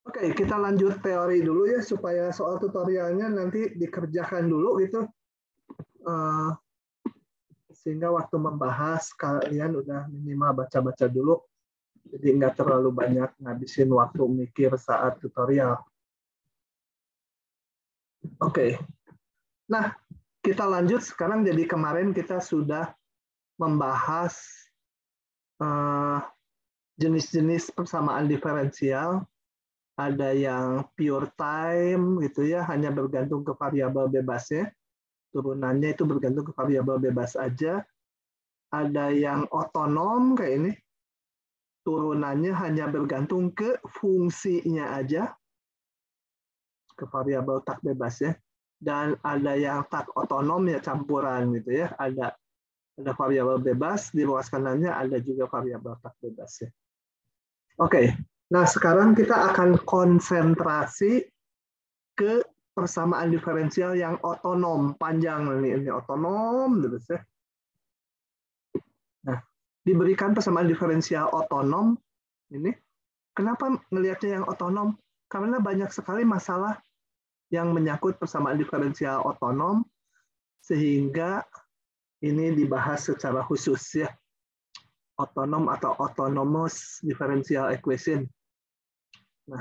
Oke, kita lanjut teori dulu ya supaya soal tutorialnya nanti dikerjakan dulu gitu. Sehingga waktu membahas kalian udah minimal baca-baca dulu. Jadi nggak terlalu banyak ngabisin waktu mikir saat tutorial. Oke. Nah, kita lanjut sekarang. Jadi kemarin kita sudah membahas jenis-jenis persamaan diferensial. Ada yang pure time gitu ya, hanya bergantung ke variabel bebasnya. Turunannya itu bergantung ke variabel bebas aja. Ada yang otonom kayak ini. Turunannya hanya bergantung ke fungsinya aja, ke variabel tak bebas ya. Dan ada yang tak otonom ya, campuran gitu ya. Ada variabel bebas di luas kanannya, ada juga variabel tak bebas ya. Oke, nah sekarang kita akan konsentrasi ke persamaan diferensial yang otonom, panjang ini otonom terus ya. Nah, diberikan persamaan diferensial otonom ini, kenapa ngelihatnya yang otonom? Karena banyak sekali masalah yang menyangkut persamaan diferensial otonom, sehingga ini dibahas secara khusus ya. Otonom atau autonomous differential equation. Nah,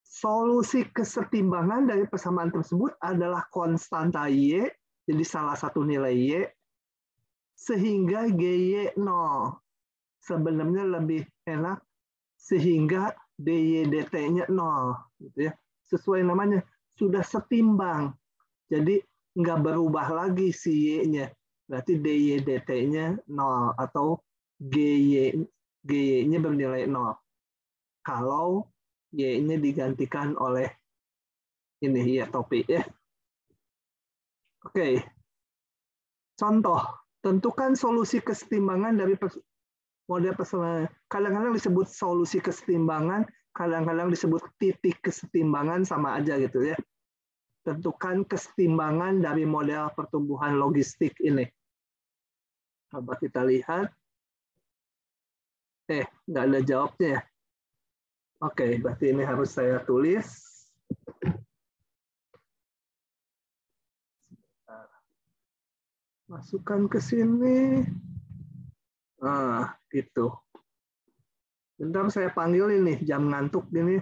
solusi kesetimbangan dari persamaan tersebut adalah konstanta Y, jadi salah satu nilai Y, sehingga GY 0. Sebenarnya lebih enak sehingga DY dt-nya 0. Gitu ya. Sesuai namanya, sudah setimbang. Jadi nggak berubah lagi si Y-nya. Berarti DY dt-nya 0 atau GY-nya bernilai 0. Kalau Y-nya digantikan oleh ini ya topik ya. Oke. Contoh, tentukan solusi kesetimbangan dari model persamaan. Kadang-kadang disebut solusi kesetimbangan, kadang-kadang disebut titik kesetimbangan, sama aja gitu ya. Tentukan kesetimbangan dari model pertumbuhan logistik ini. Coba kita lihat. Nggak ada jawabnya ya. Oke, berarti ini harus saya tulis. Masukkan ke sini. Nah, gitu. Bentar saya panggil ini, jam ngantuk gini.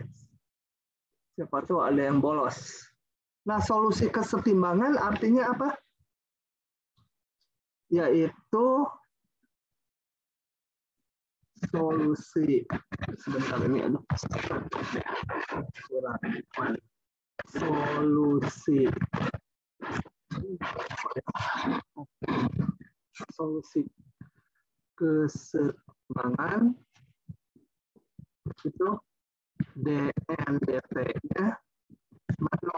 Siapa tahu ada yang bolos. Nah, solusi kesetimbangan artinya apa? Yaitu solusi, sebentar ini aduh, solusi kesetimbangan itu dn dt-nya mana?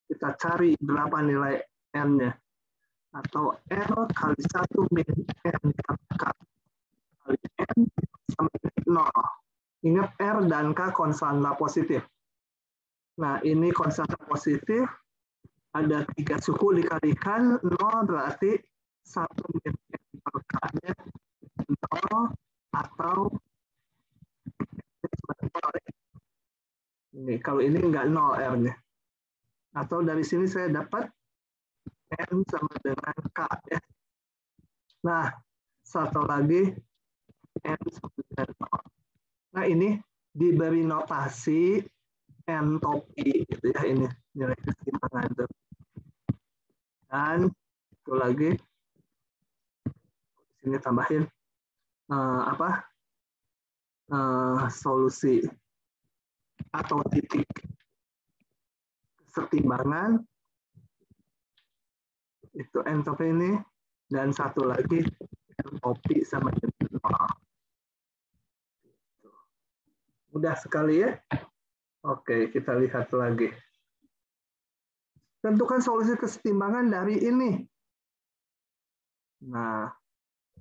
Kita cari berapa nilai n-nya, atau r kali 1 min n kali n sama dengan 0. Ingat R dan K konstanta positif. Nah, ini konstanta positif, ada 3 suku dikalikan 0, berarti 1 min N per K-nya 0, atau ini, kalau ini enggak 0 R-nya. Atau dari sini saya dapat N sama dengan K ya. Nah, satu lagi N sama dengan 0. Nah, ini diberi notasi entropi gitu ya, ini nilai kesetimbangan itu. Dan itu lagi sini tambahin solusi atau titik kesetimbangan itu entropi ini, dan satu lagi entropi sama dengan 0. Mudah sekali ya. Oke, kita lihat lagi. Tentukan solusi kesetimbangan dari ini. Nah,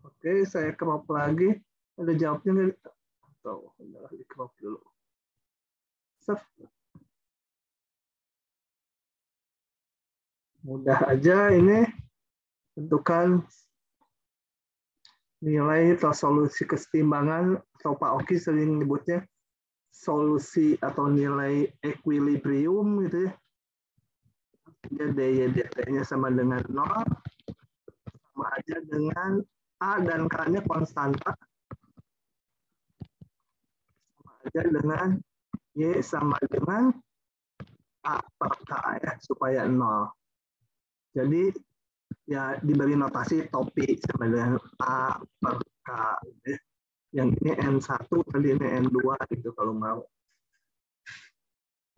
oke, saya crop lagi. Ada jawabnya nggak? Atau di crop dulu. Mudah aja ini. Tentukan nilai atau solusi kesetimbangan, atau Pak Oki sering menyebutnya solusi atau nilai equilibrium gitu ya. dy dt-nya sama dengan 0, sama aja dengan A dan K-nya konstanta, sama aja dengan Y sama dengan A per K ya, supaya 0. Jadi ya diberi notasi topi sama dengan A per K. Ya. Yang ini N1, tadi ini N2 gitu kalau mau.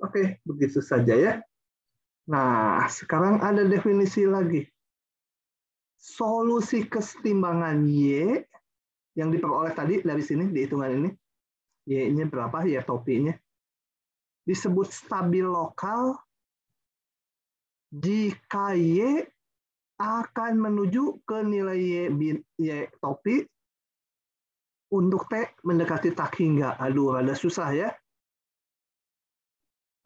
Oke, begitu saja ya. Nah, sekarang ada definisi lagi. Solusi kesetimbangan Y yang diperoleh tadi dari sini, di hitungan ini. Y-nya berapa? Ya topinya. Disebut stabil lokal jika Y akan menuju ke nilai Y topi untuk T mendekati tak hingga. Aduh, ada susah ya.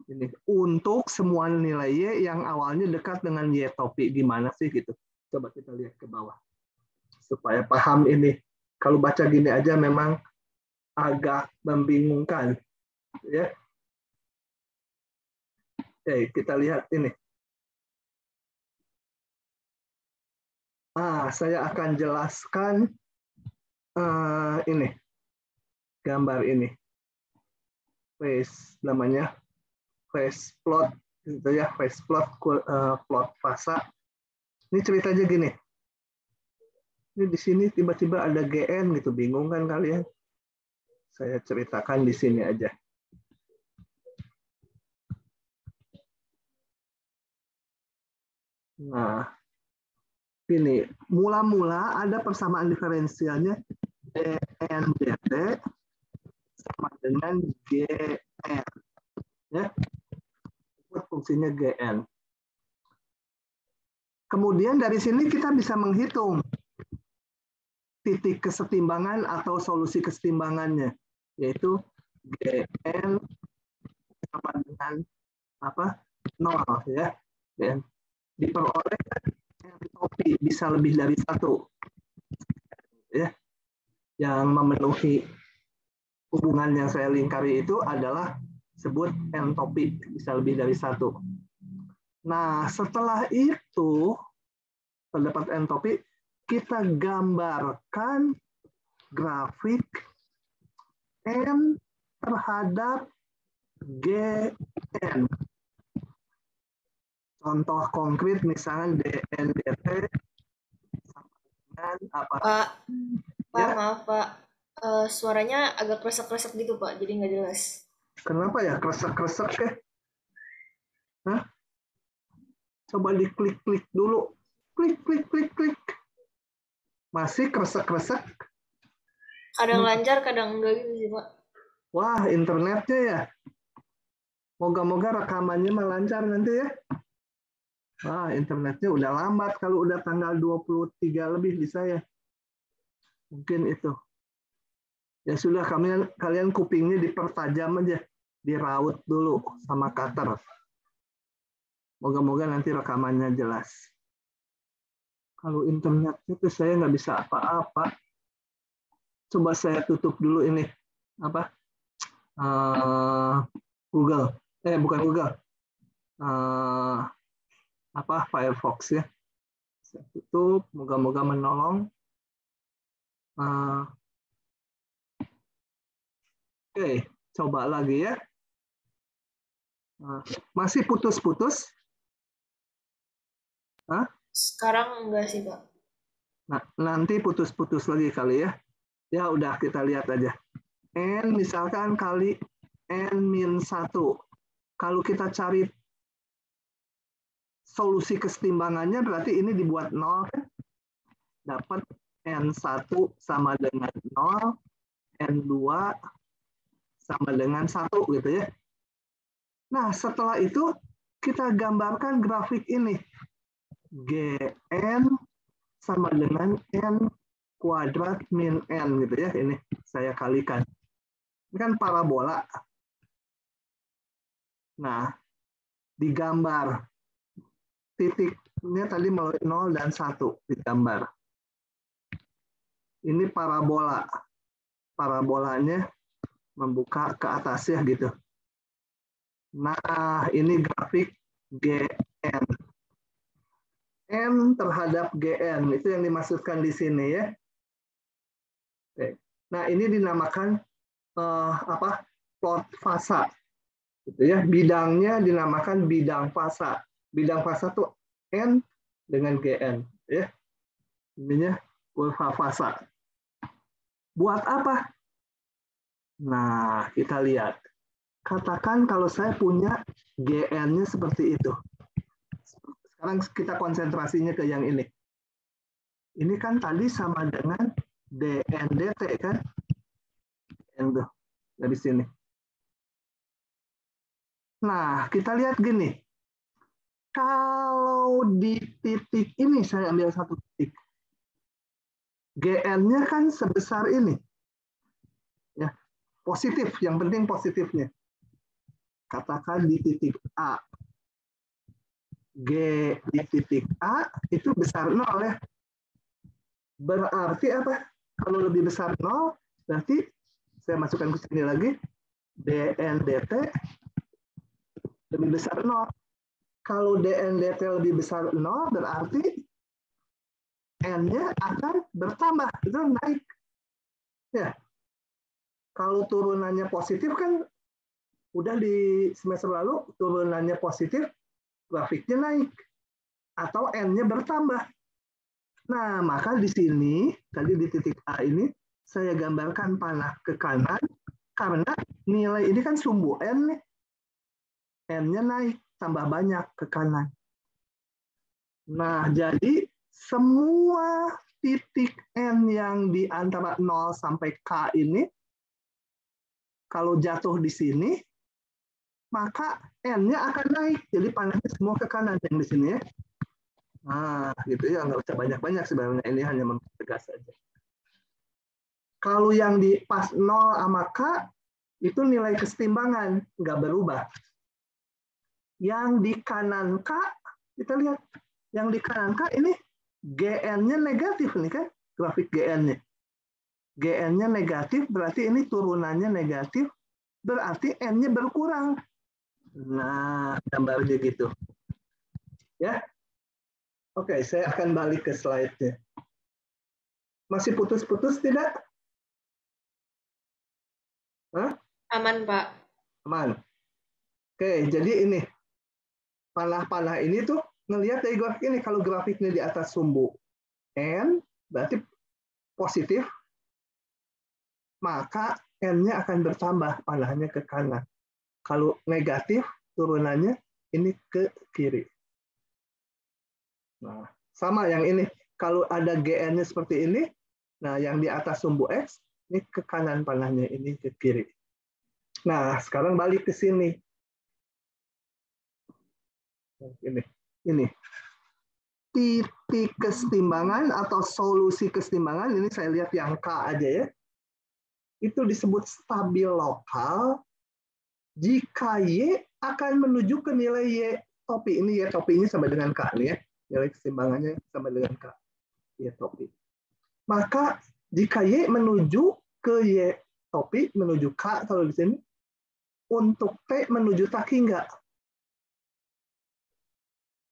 Ini untuk semua nilai Y yang awalnya dekat dengan Y topi. Gimana sih gitu. Coba kita lihat ke bawah. Supaya paham ini. Kalau baca gini aja memang agak membingungkan. Ya. Oke, kita lihat ini. Saya akan jelaskan ini. Gambar ini. Namanya phase plot gitu ya, phase plot, plot fasa. Ini ceritanya gini. Ini di sini tiba-tiba ada GN gitu, bingung kan kalian? Saya ceritakan di sini aja. Nah, ini mula-mula ada persamaan diferensialnya dN dt sama dengan GN. Ya, fungsinya GN. Kemudian dari sini kita bisa menghitung titik kesetimbangan atau solusi kesetimbangannya, yaitu GN sama dengan apa? 0 ya. Dan diperoleh topi bisa lebih dari 1 ya. Yang memenuhi hubungan yang saya lingkari itu adalah sebut entopi bisa lebih dari 1. Nah, setelah itu terdapat entopi, kita gambarkan grafik N terhadap GN. Contoh konkret misalnya dN dt sama dengan apa? Pak, ya? Maaf Pak, suaranya agak kresek-kresek gitu Pak, jadi nggak jelas. Kenapa ya kresek-kresek ya? Hah? Coba diklik-klik dulu. Klik. Masih kresek-kresek? Kadang lancar, kadang enggak gitu sih Pak. Wah, internetnya ya. Moga-moga rekamannya lancar nanti ya. Wah, internetnya udah lambat kalau udah tanggal 23 lebih di saya. Mungkin itu. Ya sudah, kalian kupingnya dipertajam aja. Diraut dulu sama cutter. Moga-moga nanti rekamannya jelas. Kalau internetnya itu saya nggak bisa apa-apa. Coba saya tutup dulu ini. Apa? Google. Bukan Google. Firefox ya. Saya tutup. Moga-moga menolong. Oke, coba lagi ya. Masih putus-putus? Sekarang enggak sih Pak. Nah, nanti putus-putus lagi kali ya. Ya udah kita lihat aja. N misalkan kali N-1. Kalau kita cari solusi kesetimbangannya berarti ini dibuat 0. Dapat N1 sama dengan 0. N2 sama dengan 1 gitu ya. Nah, setelah itu kita gambarkan grafik ini. GN sama dengan N kuadrat min N gitu ya. Ini saya kalikan. Ini kan parabola. Nah, digambar. Titiknya tadi melalui 0 dan 1 digambar. Ini parabola. Parabolanya membuka ke atas ya gitu. Nah, ini grafik GN. N terhadap GN, itu yang dimaksudkan di sini ya. Oke. Nah, ini dinamakan plot fasa. Gitu ya. Bidangnya dinamakan bidang fasa. Bidang fasa tuh N dengan GN. Ya. Ininya kurva fasa. Buat apa? Nah, kita lihat. Katakan kalau saya punya GN-nya seperti itu. Sekarang kita konsentrasinya ke yang ini. Ini kan tadi sama dengan DNDT kan? Yang tuh, dari sini. Nah, kita lihat gini. Kalau di titik ini, saya ambil satu titik. GN-nya kan sebesar ini. Ya, positif, yang penting positifnya. Katakan di titik A. G di titik A itu besar 0 ya. Berarti apa? Kalau lebih besar 0, berarti saya masukkan ke sini lagi. DNDT lebih besar 0. Kalau DNDT lebih besar 0, berarti N-nya akan bertambah. Itu naik. Ya. Kalau turunannya positif kan udah di semester lalu turunannya positif, grafiknya naik atau N-nya bertambah. Nah, maka di sini tadi di titik A ini saya gambarkan panah ke kanan karena nilai ini kan sumbu N nih. N-nya naik tambah banyak ke kanan. Nah, jadi semua titik N yang di antara 0 sampai K ini kalau jatuh di sini maka N-nya akan naik. Jadi panahnya semua ke kanan yang di sini ya. Nah, gitu ya. Nggak usah banyak-banyak sebenarnya. Ini hanya mempertegas saja. Kalau yang di pas 0 sama K, itu nilai kesetimbangan. Nggak berubah. Yang di kanan K, kita lihat. Yang di kanan K ini GN-nya negatif nih kan. Grafik GN-nya. GN-nya negatif, berarti ini turunannya negatif. Berarti N-nya berkurang. Nah, gambarnya gitu. Ya. Oke, saya akan balik ke slide-nya. Masih putus-putus tidak? Hah? Aman, Pak. Aman. Oke, jadi ini. Panah-panah ini tuh ngelihat dari grafik ini. Kalau grafiknya di atas sumbu N, berarti positif, maka N-nya akan bertambah panahnya ke kanan. Kalau negatif, turunannya ini ke kiri. Nah, sama yang ini. Kalau ada GN-nya seperti ini, nah yang di atas sumbu X, ini ke kanan panahnya, ini ke kiri. Nah, sekarang balik ke sini. Ini. Titik kesetimbangan atau solusi kesetimbangan, ini saya lihat yang K aja ya. Itu disebut stabil lokal jika Y akan menuju ke nilai Y topi. Ini Y topinya sama dengan K nih ya. Nilai kesetimbangannya sama dengan K. Y topi. Maka jika Y menuju ke Y topi, menuju K kalau di sini, untuk T menuju taki enggak.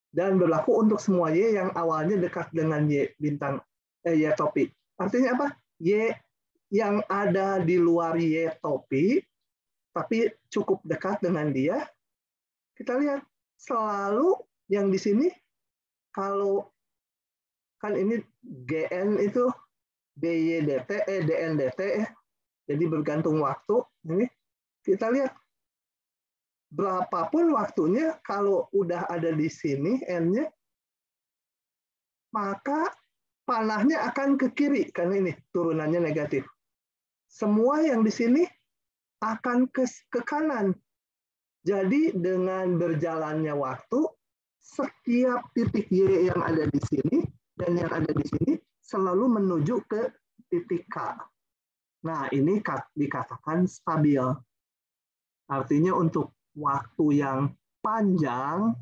Dan berlaku untuk semua Y yang awalnya dekat dengan Y bintang Y topi. Artinya apa? Y yang ada di luar Y topi, tapi cukup dekat dengan dia, kita lihat selalu yang di sini, kalau kan ini GN itu DYDT, DNDT, jadi bergantung waktu. Ini kita lihat berapapun waktunya, kalau udah ada di sini N-nya, maka panahnya akan ke kiri, karena ini turunannya negatif. Semua yang di sini akan ke kanan. Jadi dengan berjalannya waktu, setiap titik Y yang ada di sini dan yang ada di sini selalu menuju ke titik K. Nah, ini dikatakan stabil. Artinya untuk waktu yang panjang,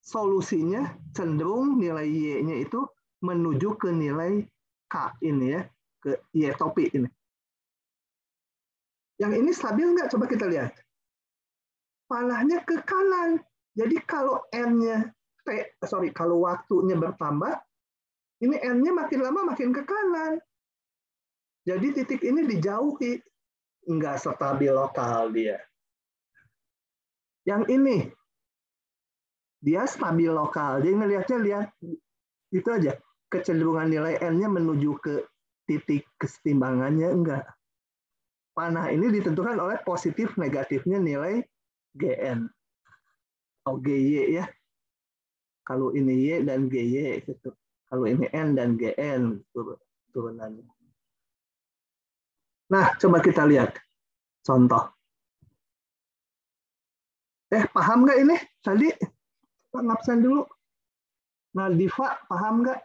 solusinya cenderung nilai Y-nya itu menuju ke nilai K ini ya, ke Y topi ini. Yang ini stabil nggak? Coba kita lihat. Panahnya ke kanan. Jadi kalau N-nya, kalau waktunya bertambah, ini N-nya makin lama makin ke kanan. Jadi titik ini dijauhi. Nggak stabil lokal dia. Yang ini, dia stabil lokal. Jadi ngelihatnya, lihat itu aja. Kecenderungan nilai N-nya menuju ke titik kesetimbangannya, enggak. Panah ini ditentukan oleh positif negatifnya nilai GN. Atau GY ya. Kalau ini Y dan GY. Gitu. Kalau ini N dan GN. Turunannya. Nah, coba kita lihat. Contoh. Paham nggak ini? Tadi, Pak ngabsen dulu. Nah, Diva, paham nggak?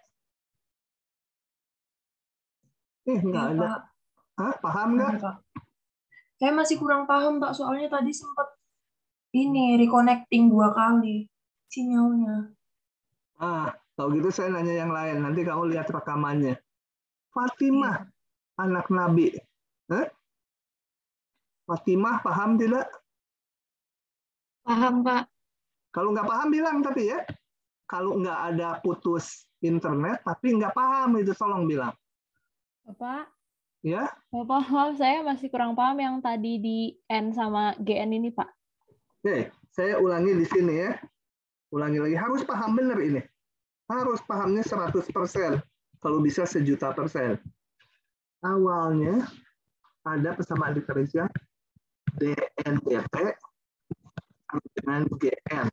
Nggak ada. Pak. Hah, paham nggak? Pak. Saya masih kurang paham, Pak. Soalnya tadi sempat ini reconnecting 2 kali sinyalnya. Kalau gitu saya nanya yang lain. Nanti kamu lihat rekamannya. Fatimah, anak Nabi. Fatimah, paham tidak? Paham, Pak. Kalau nggak paham bilang tapi ya. Kalau nggak ada putus internet, tapi nggak paham itu tolong bilang. Bapak? Ya? Bapak, maaf saya masih kurang paham yang tadi di N sama GN ini, Pak. Oke, saya ulangi di sini ya. Ulangi lagi. Harus paham benar ini. Harus pahamnya 100%. Kalau bisa 1.000.000%. Awalnya ada persamaan diferensial DNDT dengan GN.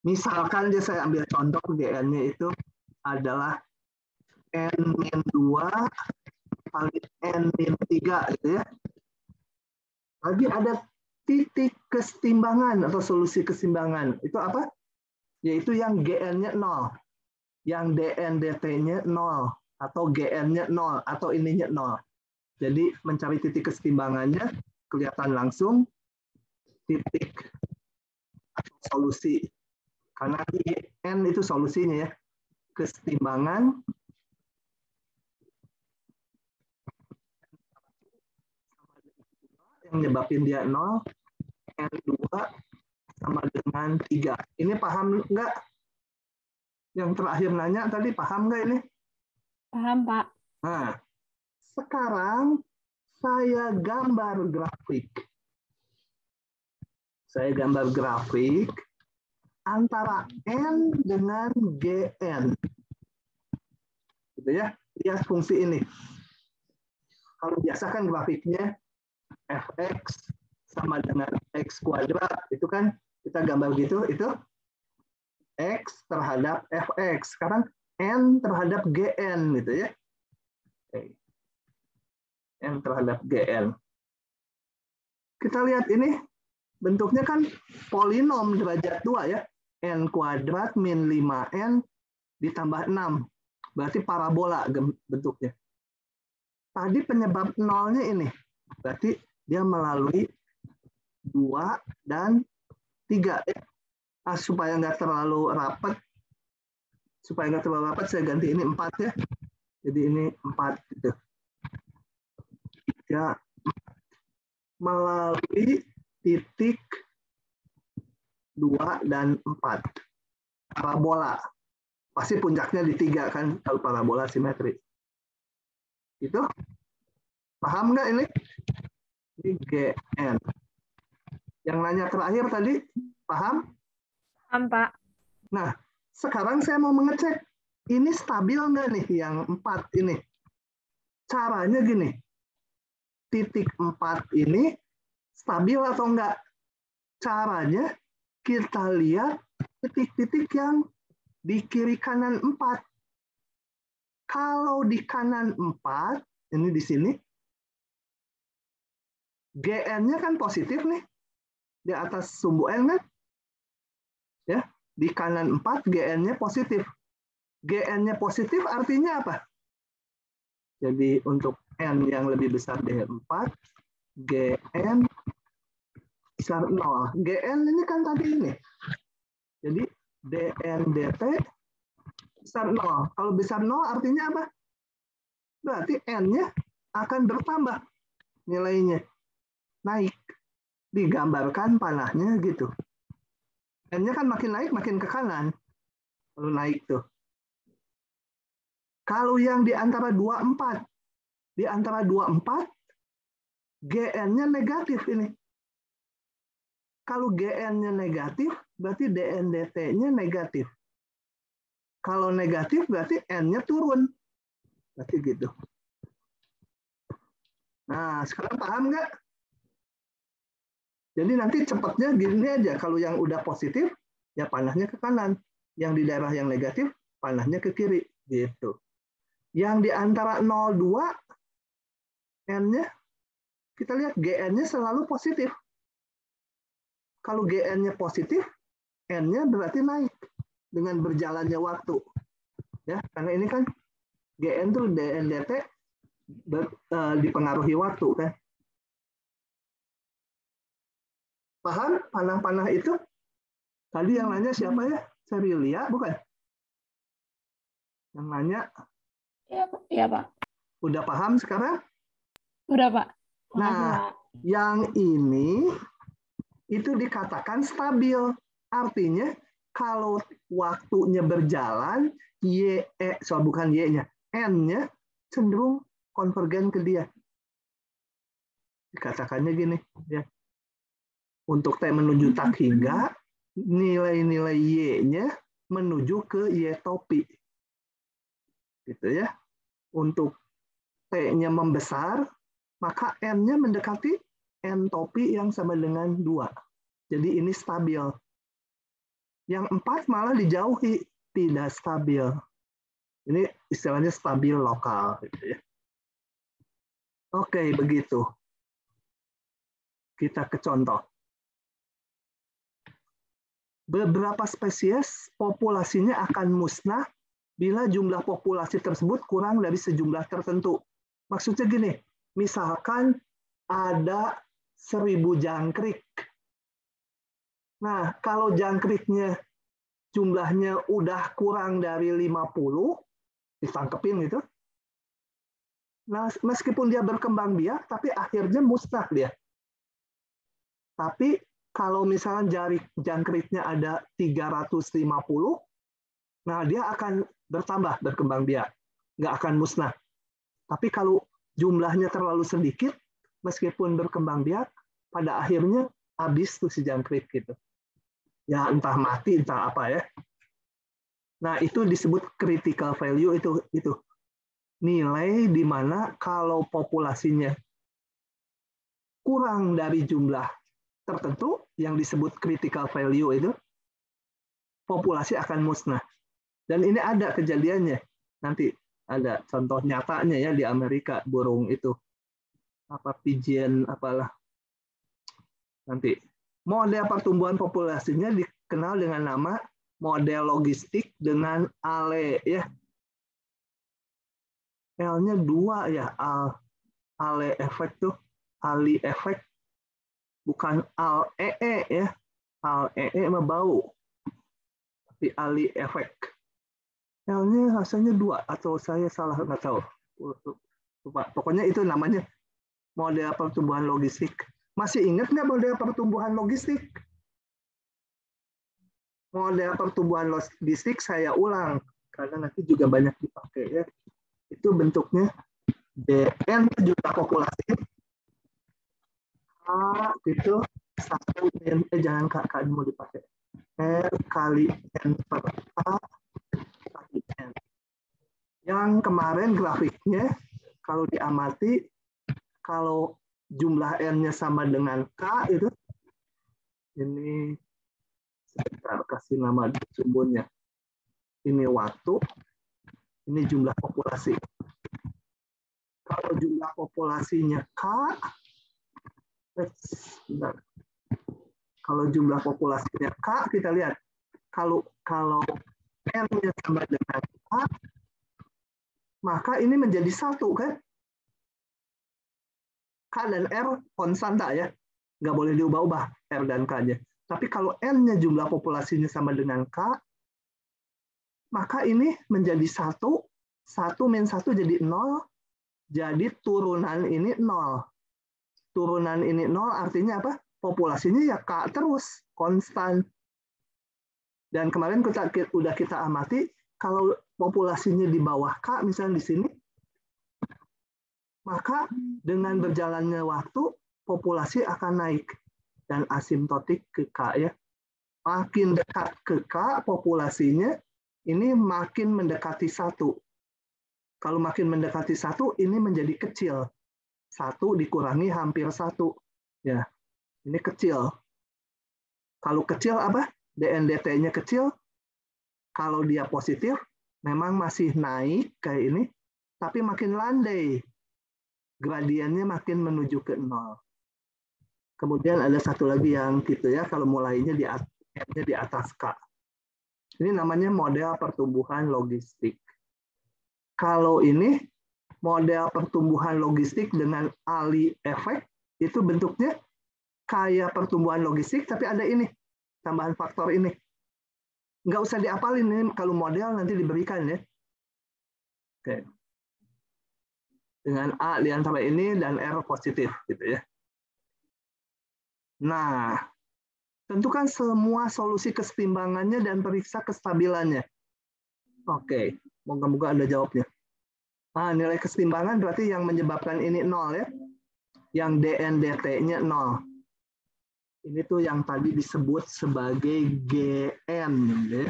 Misalkan saya ambil contoh GN-nya itu adalah N-2 kali N-3 gitu ya. Lagi ada titik kesetimbangan atau solusi keseimbangan. Itu apa? Yaitu yang GN-nya 0. Yang DN-DT-nya 0. Atau GN-nya 0. Atau ininya 0. Jadi mencari titik kesetimbangannya kelihatan langsung titik atau solusi. Karena N itu solusinya ya. Kesetimbangan yang nyebabin dia 0, N2 sama dengan 3. Ini paham nggak? Yang terakhir nanya tadi, paham nggak ini? Paham, Pak. Nah, sekarang saya gambar grafik. Saya gambar grafik antara N dengan GN. Gitu ya. Lihat fungsi ini. Kalau biasa kan grafiknya fx sama dengan x kuadrat. Itu kan kita gambar gitu, itu x terhadap fx. Sekarang N terhadap GN gitu ya. N terhadap GN. Kita lihat ini bentuknya kan polinom derajat 2 ya. N kuadrat min 5N ditambah 6. Berarti parabola bentuknya. Tadi penyebab nolnya ini. Berarti dia melalui 2 dan 3. Supaya nggak terlalu rapat. Saya ganti ini 4 ya. Jadi ini 4 gitu. Ya, melalui titik 2 dan 4. Parabola. Pasti puncaknya di 3 kan kalau parabola simetri. Itu paham nggak ini? Ini GN. Yang nanya terakhir tadi, paham? Paham, Pak. Nah, sekarang saya mau mengecek ini stabil nggak nih yang 4 ini? Caranya gini, titik 4 ini stabil atau enggak? Caranya kita lihat titik-titik yang di kiri kanan 4. Kalau di kanan 4, ini di sini, GN-nya kan positif nih. Di atas sumbu N kan? Ya, di kanan 4 GN-nya positif. GN-nya positif artinya apa? Jadi untuk N yang lebih besar dari 4, GN besar 0. GN ini kan tadi ini. Jadi DN DT besar 0. Kalau besar 0 artinya apa? Berarti N-nya akan bertambah. nilainya naik. Digambarkan panahnya gitu. N-nya kan makin naik, makin ke kanan. Kalau naik tuh. Kalau yang di antara 24, GN-nya negatif ini. Kalau GN-nya negatif, berarti DN/DT-nya negatif. Kalau negatif, berarti N-nya turun. Berarti gitu. Nah, sekarang paham nggak? Jadi nanti cepatnya gini aja. Kalau yang udah positif, ya panahnya ke kanan. Yang di daerah yang negatif, panahnya ke kiri. Gitu. Yang di antara 0,2, N-nya, kita lihat GN-nya selalu positif. Kalau GN-nya positif, N-nya berarti naik dengan berjalannya waktu. Ya, karena ini kan GN tuh DN/DT dipengaruhi waktu kan. Paham panah-panah itu? Tadi yang nanya siapa ya? Serilia, bukan? Yang nanya. Iya, Pak. Udah paham sekarang? Udah, Pak. Makasih, Nah, Pak. yang ini itu dikatakan stabil. Artinya kalau waktunya berjalan, bukan Y-nya, N-nya cenderung konvergen ke dia. Dikatakannya gini, ya. Untuk T menuju tak hingga, nilai-nilai Y-nya menuju ke Y topi. Gitu ya. Untuk T-nya membesar, maka N-nya mendekati N topi yang sama dengan 2. Jadi ini stabil. Yang 4 malah dijauhi, tidak stabil. Ini istilahnya stabil lokal. Gitu ya. Oke, begitu. Kita ke contoh. Beberapa spesies populasinya akan musnah bila jumlah populasi tersebut kurang dari sejumlah tertentu. Maksudnya gini, misalkan ada 1000 jangkrik. Nah, kalau jangkriknya jumlahnya udah kurang dari 50, ditangkepin gitu. Nah, meskipun dia berkembang biak, tapi akhirnya musnah dia. Tapi kalau misalnya jangkriknya ada 350, nah dia akan bertambah berkembang biak, nggak akan musnah. Tapi kalau jumlahnya terlalu sedikit, meskipun berkembang biak, pada akhirnya habis tuh si jangkrik gitu. Ya entah mati, entah apa ya. Nah itu disebut critical value itu nilai di mana kalau populasinya kurang dari jumlah tertentu yang disebut critical value itu, populasi akan musnah. Dan ini ada kejadiannya. Nanti ada contoh nyatanya ya di Amerika, burung itu. Apa pigeon apalah. Nanti model pertumbuhan populasinya dikenal dengan nama model logistik dengan ALE ya. L-nya 2 ya, ALE efek tuh, Ali efek. Bukan ALEE ya. ALEE mah bau. Tapi Ali efek. L-nya rasanya 2 atau saya salah nggak tahu. Lupa. Pokoknya itu namanya model pertumbuhan logistik. Masih ingat nggak model pertumbuhan logistik? Model pertumbuhan logistik saya ulang karena nanti juga banyak dipakai ya. Itu bentuknya DN jumlah populasi. A itu 1 N, jangan K mau dipakai. R kali N per A kali N. Yang kemarin grafiknya kalau diamati, kalau jumlah N-nya sama dengan K itu, ini sebentar kasih nama sumbernya. Ini waktu, ini jumlah populasi. Kalau jumlah populasinya K, kalau jumlah populasinya K, kita lihat. Kalau N-nya sama dengan K, maka ini menjadi 1 kan? K dan R konstanta ya. Nggak boleh diubah-ubah R dan K-nya. Tapi kalau N-nya jumlah populasinya sama dengan K, maka ini menjadi 1, 1 min 1 jadi 0, jadi turunan ini 0. turunan ini 0 artinya apa? Populasinya ya K terus, konstan. Dan kemarin udah kita amati, kalau populasinya di bawah K, misalnya di sini, maka dengan berjalannya waktu, populasi akan naik. Dan asimptotik ke K ya. Makin dekat ke K, populasinya ini makin mendekati 1. Kalau makin mendekati 1, ini menjadi kecil. 1 dikurangi hampir 1. Ya, ini kecil. Kalau kecil apa? DNDT-nya kecil. Kalau dia positif, memang masih naik kayak ini, tapi makin landai. Gradiennya makin menuju ke 0. Kemudian ada satu lagi yang gitu ya, kalau mulainya di atas K. Ini namanya model pertumbuhan logistik. Kalau ini model pertumbuhan logistik dengan Ali efek, itu bentuknya kayak pertumbuhan logistik, tapi ada ini, tambahan faktor ini. Nggak usah diapalin, ini kalau model nanti diberikan ya. Oke. Dengan A di antara ini dan R positif, gitu ya. Nah, tentukan semua solusi kesetimbangannya dan periksa kestabilannya. Oke, moga-moga Anda jawabnya. Nah, nilai kesetimbangan berarti yang menyebabkan ini 0 ya. Yang DNDT-nya 0. Ini tuh yang tadi disebut sebagai GN. Ya.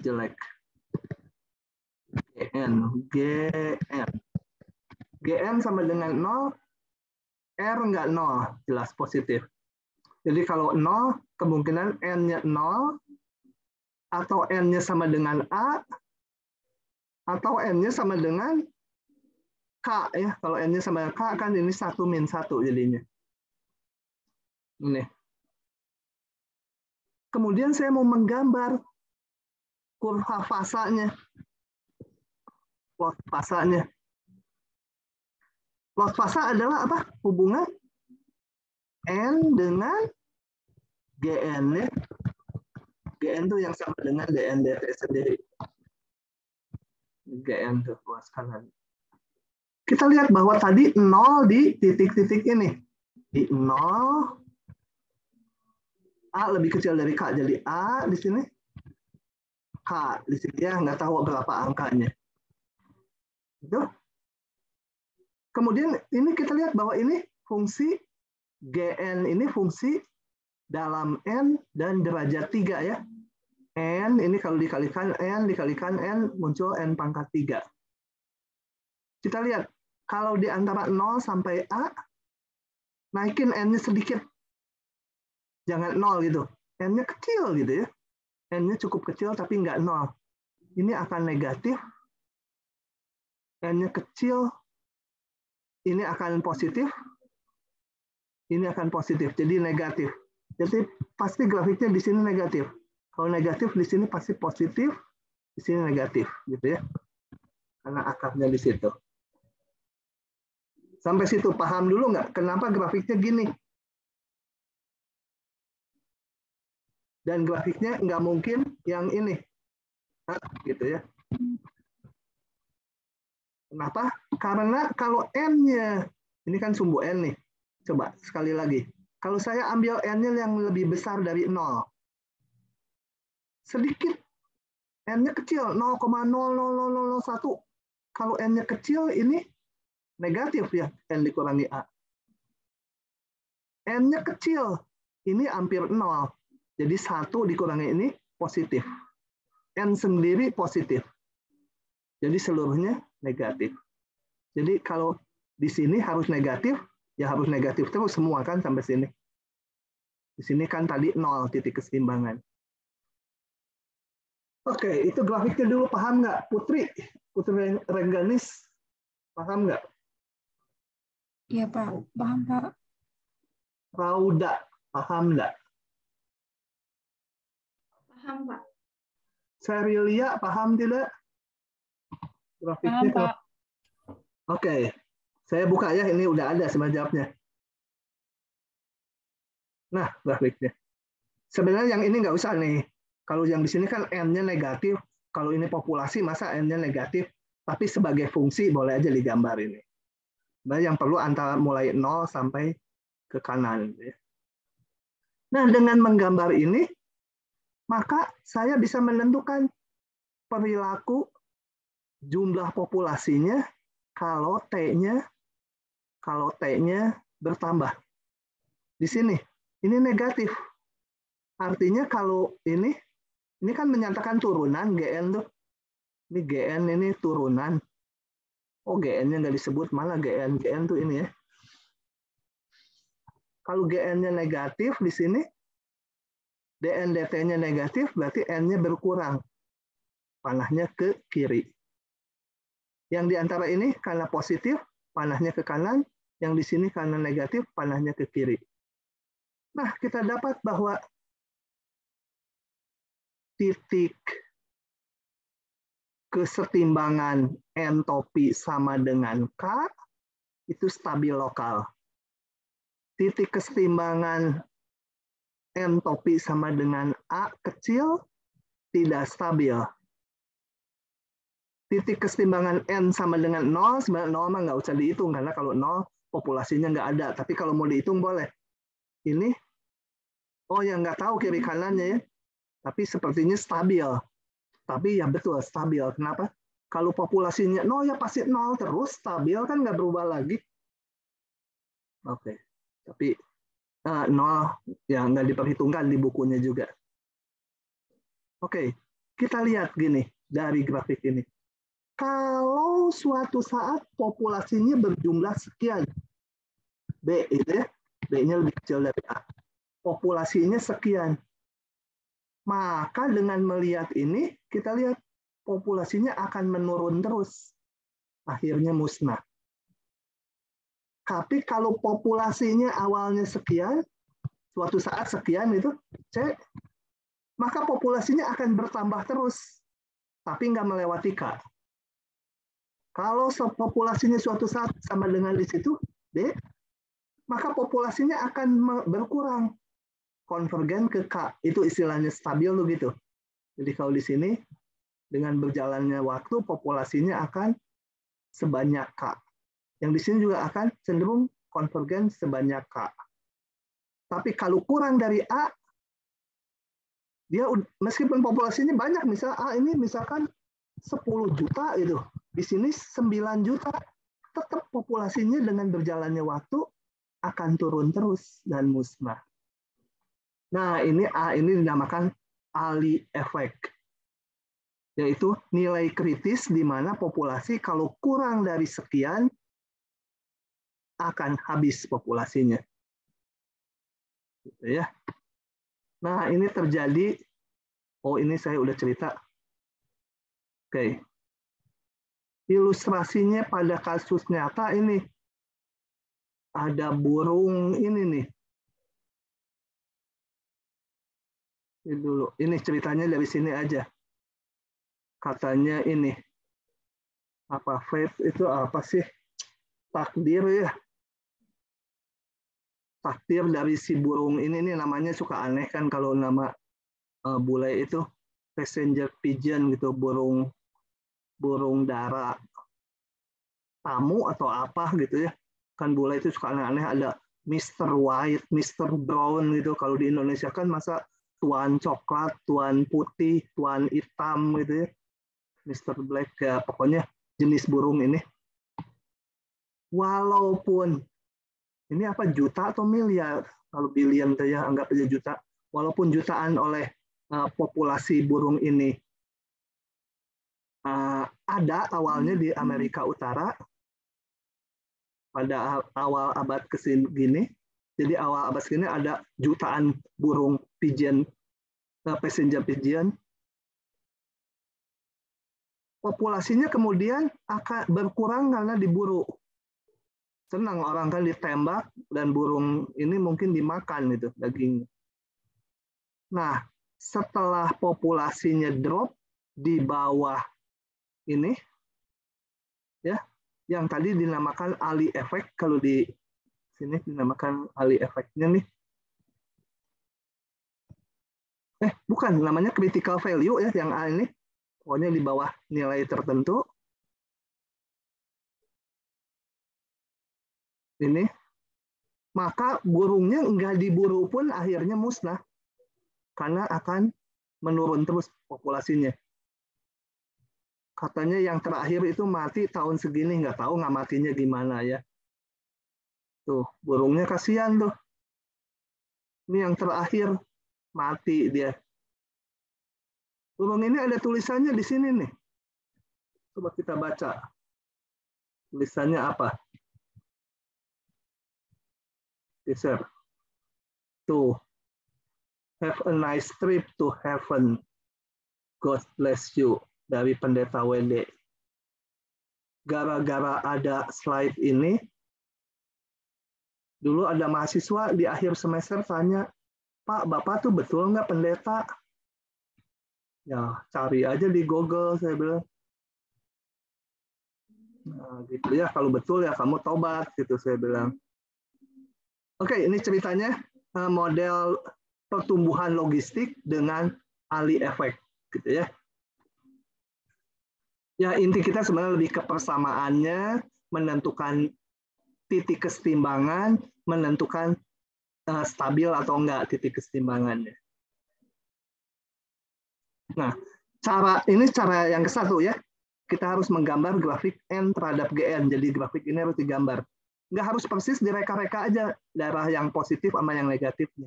Jelek. GN sama dengan 0, R nggak 0, jelas positif. Jadi kalau 0, kemungkinan N-nya 0, atau N-nya sama dengan A, atau N-nya sama dengan K. Ya. Kalau N-nya sama dengan K, kan ini 1 min 1 jadinya. Ini. Kemudian saya mau menggambar kurva fasanya. Plot fasanya. Plot fasa adalah apa? Hubungan N dengan GN. Ya. GN itu yang sama dengan DNDT sendiri. GN itu luas kanan. Kita lihat bahwa tadi 0 di titik-titik ini. Di 0, A lebih kecil dari K. Jadi A di sini, K di sini ya, nggak tahu berapa angkanya. Itu. Kemudian ini kita lihat bahwa ini fungsi GN ini fungsi dalam N dan derajat 3 ya. N ini kalau dikalikan N muncul N pangkat 3. Kita lihat, kalau di antara 0 sampai A, naikin N-nya sedikit. Jangan 0 gitu. N-nya kecil gitu ya. N-nya cukup kecil tapi nggak 0. Ini akan negatif. N-nya kecil. Ini akan positif. Ini akan positif. Jadi negatif. Jadi pasti grafiknya di sini negatif. Kalau negatif di sini pasti positif. Di sini negatif. Gitu ya. Karena akarnya di situ. Sampai situ paham dulu nggak? Kenapa grafiknya gini? Dan grafiknya nggak mungkin yang ini. Nah, gitu ya. Kenapa? Karena kalau N-nya, ini kan sumbu N nih. Coba sekali lagi. Kalau saya ambil N-nya yang lebih besar dari 0. Sedikit. N-nya kecil, 0,00001. Kalau N-nya kecil, ini negatif ya, N dikurangi A. N-nya kecil, ini hampir 0. Jadi 1 dikurangi ini positif. N sendiri positif. Jadi seluruhnya negatif. Jadi kalau di sini harus negatif, ya harus negatif terus semua kan sampai sini. Di sini kan tadi 0 titik keseimbangan. Oke, itu grafiknya dulu, paham nggak? Putri Rengganis, paham nggak? Iya Pak, paham Pak. Rauda, paham nggak? Paham, Pak. Serilia, paham tidak? Grafiknya Paham, Pak. Oke, saya buka ya, ini udah ada sebenarnya jawabnya. Nah, grafiknya. Sebenarnya yang ini nggak usah nih. Kalau yang di sini kan N-nya negatif, kalau ini populasi masa N-nya negatif, tapi sebagai fungsi boleh aja digambar ini. Nah, yang perlu antara mulai 0 sampai ke kanan. Nah, dengan menggambar ini, maka saya bisa menentukan perilaku jumlah populasinya kalau T-nya bertambah. Di sini, ini negatif. Artinya kalau ini kan menyatakan turunan GN tuh. Ini GN ini turunan. Oh, GN-nya nggak disebut, malah GN tuh ini ya. Kalau GN-nya negatif di sini, DN DT-nya negatif, berarti N-nya berkurang. Panahnya ke kiri. Yang di antara ini karena positif, panahnya ke kanan. Yang di sini karena negatif, panahnya ke kiri. Nah, kita dapat bahwa titik kesetimbangan entopi sama dengan K itu stabil lokal. Titik kesetimbangan entopi sama dengan A kecil tidak stabil. Titik kesetimbangan N sama dengan 0, sebenarnya 0 mah nggak usah dihitung, karena kalau 0 populasinya nggak ada. Tapi kalau mau dihitung boleh. Ini, oh yang nggak tahu kiri kanannya ya, tapi sepertinya stabil. Tapi ya betul, stabil. Kenapa? Kalau populasinya 0 ya pasti 0 terus, stabil kan nggak berubah lagi. Oke, tapi 0 ya nggak diperhitungkan di bukunya juga. Oke, kita lihat gini dari grafik ini. Kalau suatu saat populasinya berjumlah sekian, B itu ya, B-nya lebih kecil dari A. Populasinya sekian. Maka dengan melihat ini, kita lihat populasinya akan menurun terus. Akhirnya musnah. Tapi kalau populasinya awalnya sekian, suatu saat sekian itu C, maka populasinya akan bertambah terus, tapi nggak melewati K. Kalau populasinya suatu saat sama dengan di situ D, maka populasinya akan berkurang, konvergen ke K. Itu istilahnya stabil tuh gitu. Jadi kalau di sini dengan berjalannya waktu populasinya akan sebanyak K. Yang di sini juga akan cenderung konvergen sebanyak K. Tapi kalau kurang dari A, dia meskipun populasinya banyak, misal A ini misalkan 10 juta gitu, di sini 9 juta, tetap populasinya dengan berjalannya waktu akan turun terus dan musnah. Nah, ini A ini dinamakan Ali effect, yaitu nilai kritis di mana populasi kalau kurang dari sekian akan habis populasinya. Gitu ya. Nah, ini terjadi, oh ini saya udah cerita. Oke. Ilustrasinya pada kasus nyata ini. Ada burung ini nih. Ini dulu. Ini ceritanya dari sini aja. Katanya ini. Apa fate itu apa sih? Takdir ya. Takdir dari si burung ini namanya suka aneh kan kalau nama bule itu passenger pigeon gitu, burung dara tamu atau apa gitu ya. Kan bule itu suka aneh-aneh, ada Mr. White, Mr. Brown gitu. Kalau di Indonesia kan masa tuan coklat, tuan putih, tuan hitam gitu ya. Mr. Black ya, pokoknya jenis burung ini. Walaupun ini apa juta atau miliar, kalau billion ya anggap aja juta. Walaupun jutaan oleh populasi burung ini ada awalnya di Amerika Utara pada awal abad ke-gini. Jadi awal abad ke-gini ada jutaan burung pigeon, passenger pigeon. Populasinya kemudian akan berkurang karena diburu. Senang orang kan ditembak dan burung ini mungkin dimakan itu dagingnya. Nah, setelah populasinya drop di bawah ini, ya, yang tadi dinamakan Ali effect, kalau di sini dinamakan Ali effect-nya nih. Bukan, namanya critical value ya yang A ini. Pokoknya di bawah nilai tertentu. ini, maka burungnya nggak diburu pun akhirnya musnah. Karena akan menurun terus populasinya. Katanya yang terakhir itu mati tahun segini, nggak tahu nggak matinya gimana ya. Tuh, burungnya kasihan tuh. Ini yang terakhir, mati dia. Burung ini ada tulisannya di sini nih. Coba kita baca. Tulisannya apa? Geser. Tuh. Have a nice trip to heaven. God bless you. Dari Pendeta WD. Gara-gara ada slide ini, dulu ada mahasiswa di akhir semester tanya, Pak, Bapak tuh betul nggak pendeta? Ya, cari aja di Google, saya bilang. Nah, gitu ya, kalau betul ya kamu tobat, gitu saya bilang. Oke, ini ceritanya model pertumbuhan logistik dengan Ali efek, gitu ya. Ya, inti kita sebenarnya lebih ke persamaannya, menentukan titik kesetimbangan, menentukan stabil atau enggak titik kesetimbangannya. Nah, ini cara yang ke-1 ya. Kita harus menggambar grafik N terhadap GN. Jadi grafik ini harus digambar. Nggak harus persis direka-reka aja daerah yang positif sama yang negatifnya.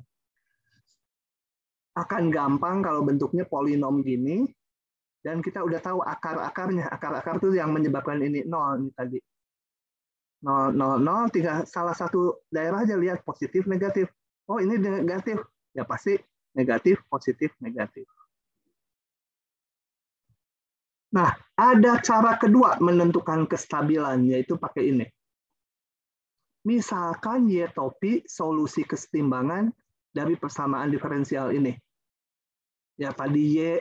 Akan gampang kalau bentuknya polinom gini, dan kita udah tahu akar-akarnya. Akar-akar itu yang menyebabkan ini 0 ini tadi. 0, 0, 0, tinggal salah satu daerah aja lihat positif, negatif. Oh, ini negatif. Ya pasti negatif, positif, negatif. Nah, ada cara kedua menentukan kestabilan, yaitu pakai ini. Misalkan Y topi solusi kesetimbangan dari persamaan diferensial ini. Ya, tadi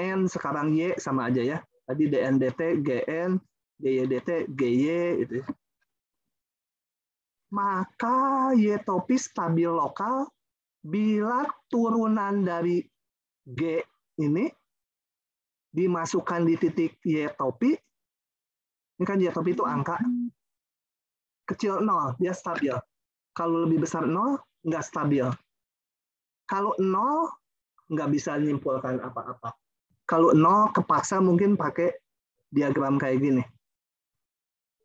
N, sekarang Y sama aja ya. Tadi DN dt, GN, GY dt, GY. Gitu. Maka Y topi stabil lokal bila turunan dari G ini dimasukkan di titik Y topi. Ini kan Y topi itu angka. Kecil 0, dia stabil. Kalau lebih besar 0, nggak stabil. Kalau 0, nggak bisa menyimpulkan apa-apa. Kalau 0, kepaksa mungkin pakai diagram kayak gini.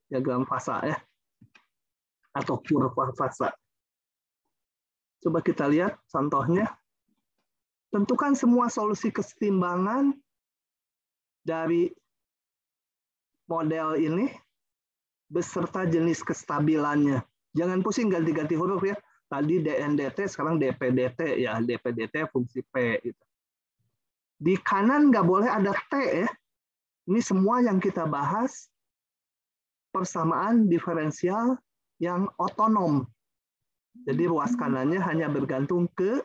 Diagram fasa ya. Atau kurva fasa. Coba kita lihat contohnya. Tentukan semua solusi kesetimbangan dari model ini beserta jenis kestabilannya. Jangan pusing ganti-ganti huruf ya. Tadi DN dt, sekarang dp dt ya. dp dt fungsi P. Gitu. Di kanan nggak boleh ada T ya. Ini semua yang kita bahas persamaan diferensial yang otonom. Jadi ruas kanannya hanya bergantung ke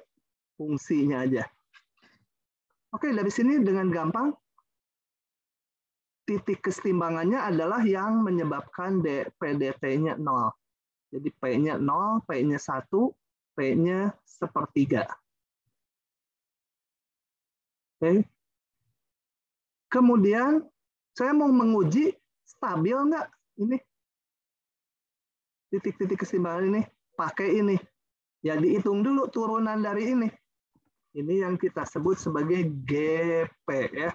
fungsinya aja. Oke, dari sini dengan gampang titik kesetimbangannya adalah yang menyebabkan PDT-nya 0. Jadi P-nya 0, P-nya 1, P-nya 1/3. Oke. Kemudian saya mau menguji stabil nggak ini titik-titik kesetimbangan ini. Pakai ini. Ya dihitung dulu turunan dari ini. Ini yang kita sebut sebagai GP ya.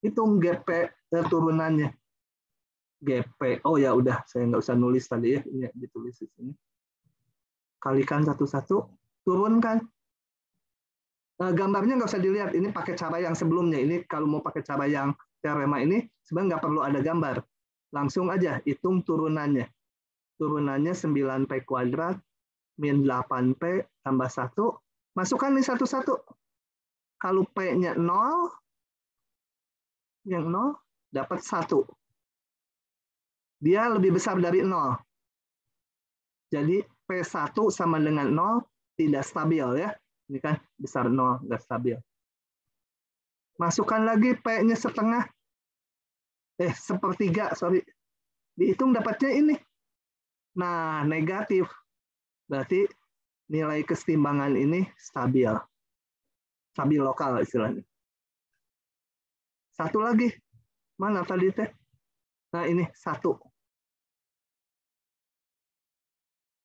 Hitung GP turunannya. GP. Oh ya udah, saya nggak usah nulis tadi ya. Ini ditulis di sini. Kalikan satu-satu, turunkan. Gambarnya nggak usah dilihat. Ini pakai cara yang sebelumnya. Ini kalau mau pakai cara yang teorema ini, sebenarnya nggak perlu ada gambar. Langsung aja hitung turunannya. Turunannya 9P kuadrat min 8P tambah 1. Masukkan nih satu-satu. Kalau P-nya 0, yang 0 dapat 1. Dia lebih besar dari 0. Jadi P1 sama dengan 0 tidak stabil ya. Ini kan besar 0, nggak stabil. Masukkan lagi P-nya setengah. 1/3, sorry. Dihitung dapatnya ini. Nah, negatif. Berarti nilai kesetimbangan ini stabil. Stabil lokal istilahnya. Satu lagi. Mana tadi teh? Nah, ini 1.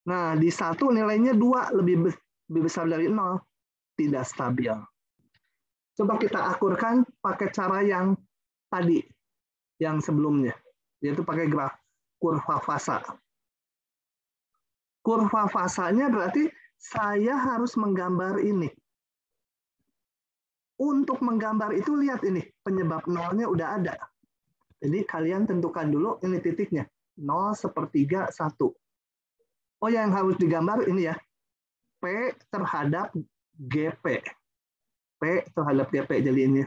Nah, di 1 nilainya 2, lebih besar dari 0. Tidak stabil. Coba kita akurkan pakai cara yang tadi, yang sebelumnya, yaitu pakai graf kurva fasa. Kurva fasanya berarti saya harus menggambar ini. Untuk menggambar itu lihat ini, penyebab nolnya udah ada. Jadi kalian tentukan dulu ini titiknya. 0, 1/3, 1. Oh, yang harus digambar ini ya. P terhadap GP. P terhadap GP. Jadi ini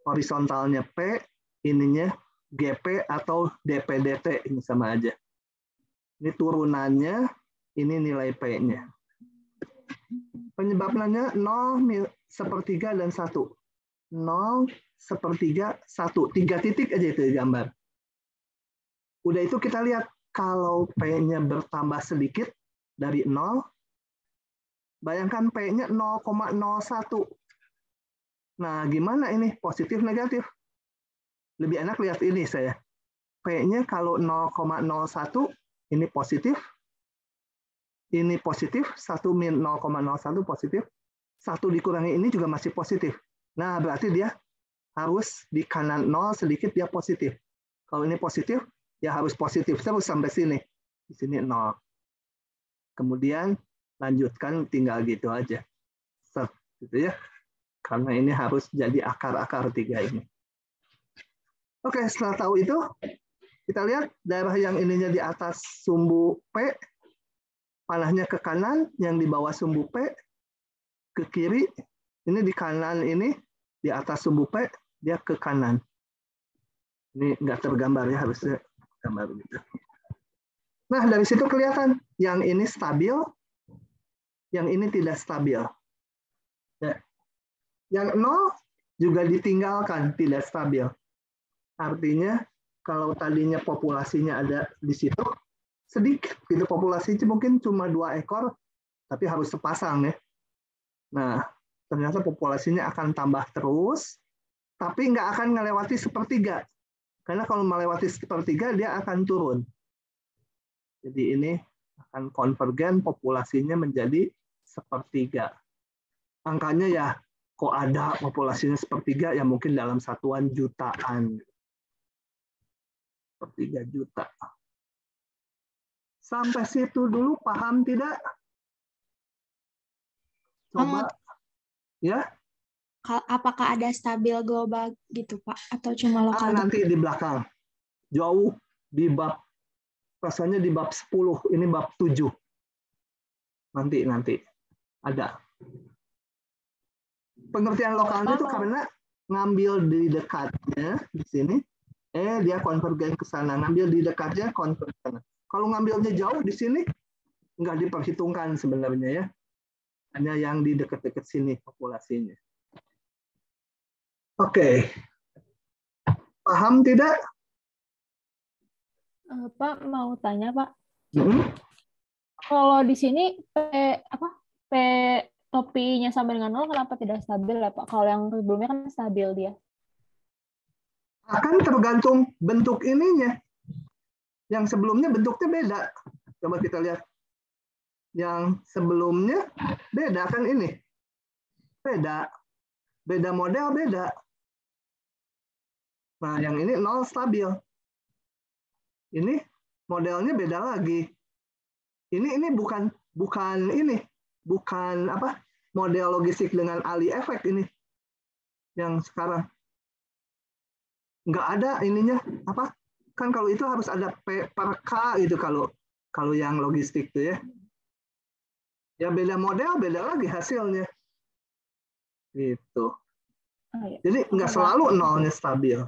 horizontalnya P, ininya GP atau DP/DT. Ini sama aja. Ini turunannya, ini nilai P-nya. Penyebabnya 0, 1/3, dan 1. 0, 1/3, 1. 3 titik aja itu digambar. Udah itu kita lihat, kalau P-nya bertambah sedikit dari 0, bayangkan P-nya 0,01. Nah, gimana ini? Positif, negatif? Lebih enak lihat ini saya. P-nya kalau 0,01, ini positif. Ini positif, 1 min 0,01 positif. 1 dikurangi ini juga masih positif. Nah, berarti dia harus di kanan 0 sedikit dia positif. Kalau ini positif, ya harus positif terus sampai sini. Di sini 0. Kemudian lanjutkan tinggal gitu aja. Set, gitu ya. Karena ini harus jadi akar-akar 3 ini. Oke, setelah tahu itu, kita lihat daerah yang ininya di atas sumbu P, panahnya ke kanan, yang di bawah sumbu P, ke kiri, ini di kanan ini, di atas sumbu P, dia ke kanan. Ini nggak tergambar ya, harusnya gambar gitu. Nah, dari situ kelihatan yang ini stabil, yang ini tidak stabil. Ya. Yang 0 juga ditinggalkan, tidak stabil. Artinya kalau tadinya populasinya ada di situ, sedikit gitu populasinya mungkin cuma 2 ekor, tapi harus sepasang ya. Nah, ternyata populasinya akan tambah terus, tapi nggak akan melewati 1/3. Karena kalau melewati 1/3 dia akan turun. Jadi ini akan konvergen, populasinya menjadi 1/3. Angkanya ya, kok ada populasinya 1/3 ya mungkin dalam satuan jutaan. 1/3 juta. Sampai situ dulu paham tidak? Coba ya. Apakah ada stabil global gitu Pak atau cuma lokal? Nanti di belakang. Jauh di bab, rasanya di bab 10, ini bab 7. Nanti ada. Pengertian lokalnya itu karena ngambil di dekatnya di sini, dia konvergen ke sana. Ngambil di dekatnya konvergen ke sana. Kalau ngambilnya jauh di sini nggak diperhitungkan sebenarnya ya. Hanya yang di dekat-dekat sini populasinya. Oke. Paham tidak? Pak mau tanya Pak. Kalau di sini P topinya sama dengan 0 kenapa tidak stabil ya Pak? Kalau yang sebelumnya kan stabil dia. Akan tergantung bentuk ininya. Yang sebelumnya bentuknya beda. Coba kita lihat. Yang sebelumnya beda kan ini. Beda. Beda model, beda. Nah, yang ini 0 stabil. Ini modelnya beda lagi. Ini bukan model logistik dengan Ali efek ini. Yang sekarang nggak ada ininya apa? Kan kalau itu harus ada P per K gitu kalau yang logistik tuh ya. Ya beda model, beda lagi hasilnya. Gitu. Jadi nggak selalu 0-nya stabil.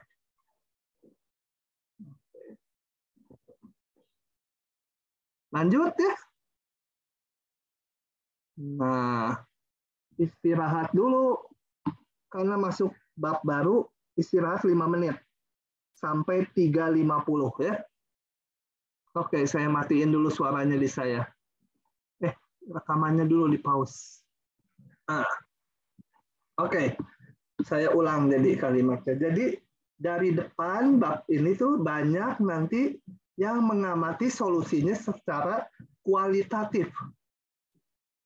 Lanjut ya. Nah, istirahat dulu. Karena masuk bab baru, istirahat 5 menit. Sampai 3.50 ya. Oke, saya matiin dulu suaranya di saya. Rekamannya dulu di pause. Oke, saya ulang jadi kalimatnya. Jadi dari depan bab ini tuh banyak nanti yang mengamati solusinya secara kualitatif.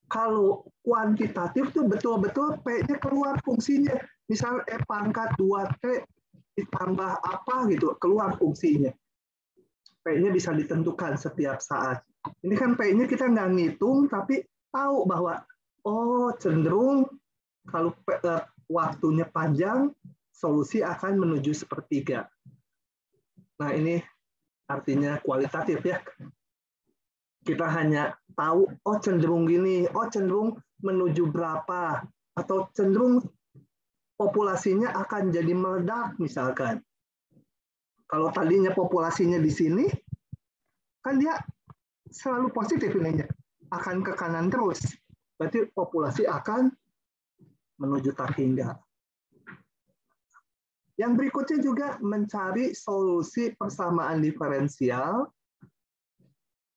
Kalau kuantitatif tuh betul-betul P-nya keluar fungsinya. Misal E pangkat 2T ditambah apa gitu, keluar fungsinya. P-nya bisa ditentukan setiap saat. Ini kan P-nya kita nggak ngitung, tapi tahu bahwa cenderung kalau waktunya panjang, solusi akan menuju sepertiga. Nah, ini artinya kualitatif ya. Kita hanya tahu, cenderung gini, cenderung menuju berapa, atau cenderung populasinya akan jadi meledak misalkan. Kalau tadinya populasinya di sini, kan dia selalu positif nilainya, akan ke kanan terus. Berarti populasi akan menuju terhingga. Yang berikutnya juga mencari solusi persamaan diferensial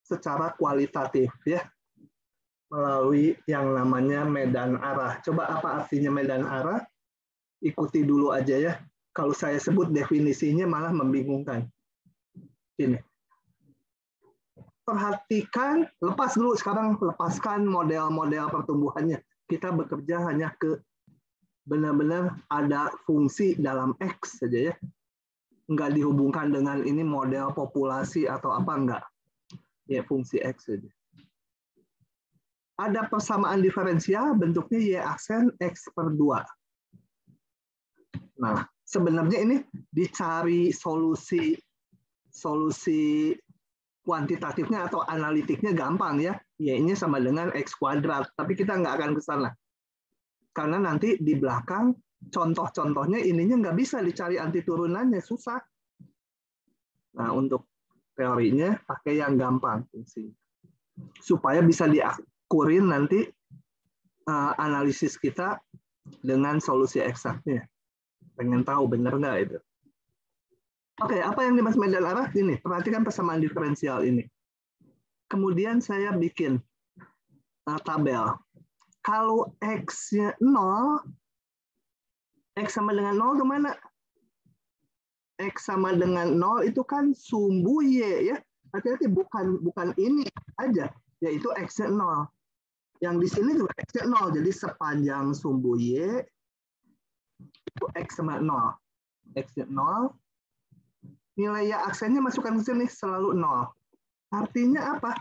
secara kualitatif ya, melalui yang namanya medan arah. Coba apa artinya medan arah? Ikuti dulu aja ya. Kalau saya sebut definisinya malah membingungkan. Ini. Perhatikan, lepas dulu sekarang, lepaskan model-model pertumbuhannya. Kita bekerja hanya ke benar-benar ada fungsi dalam X saja ya. Enggak dihubungkan dengan ini model populasi atau apa, enggak. Ya, fungsi X saja. Ada persamaan diferensial bentuknya Y aksen X per 2. Nah, sebenarnya ini dicari solusi kuantitatifnya atau analitiknya gampang ya. Y-nya sama dengan X kuadrat. Tapi kita nggak akan ke sana. Karena nanti di belakang contoh-contohnya ininya nggak bisa dicari anti turunannya, susah. Nah, untuk teorinya pakai yang gampang fungsi. Supaya bisa diakurin nanti analisis kita dengan solusi eksaknya. Pengen tahu benar nggak itu? Oke, apa yang dimaksud medan arah? Ini, perhatikan persamaan diferensial ini. Kemudian saya bikin tabel. Kalau X-nya 0, X sama dengan 0 kemana? X sama dengan 0 itu kan sumbu Y ya. Hati-hati, bukan ini aja, yaitu X-nya 0. Yang di sini juga X-nya 0, jadi sepanjang sumbu Y itu X sama 0. X-nya 0, nilai Y aksennya masukkan ke sini selalu 0. Artinya apa?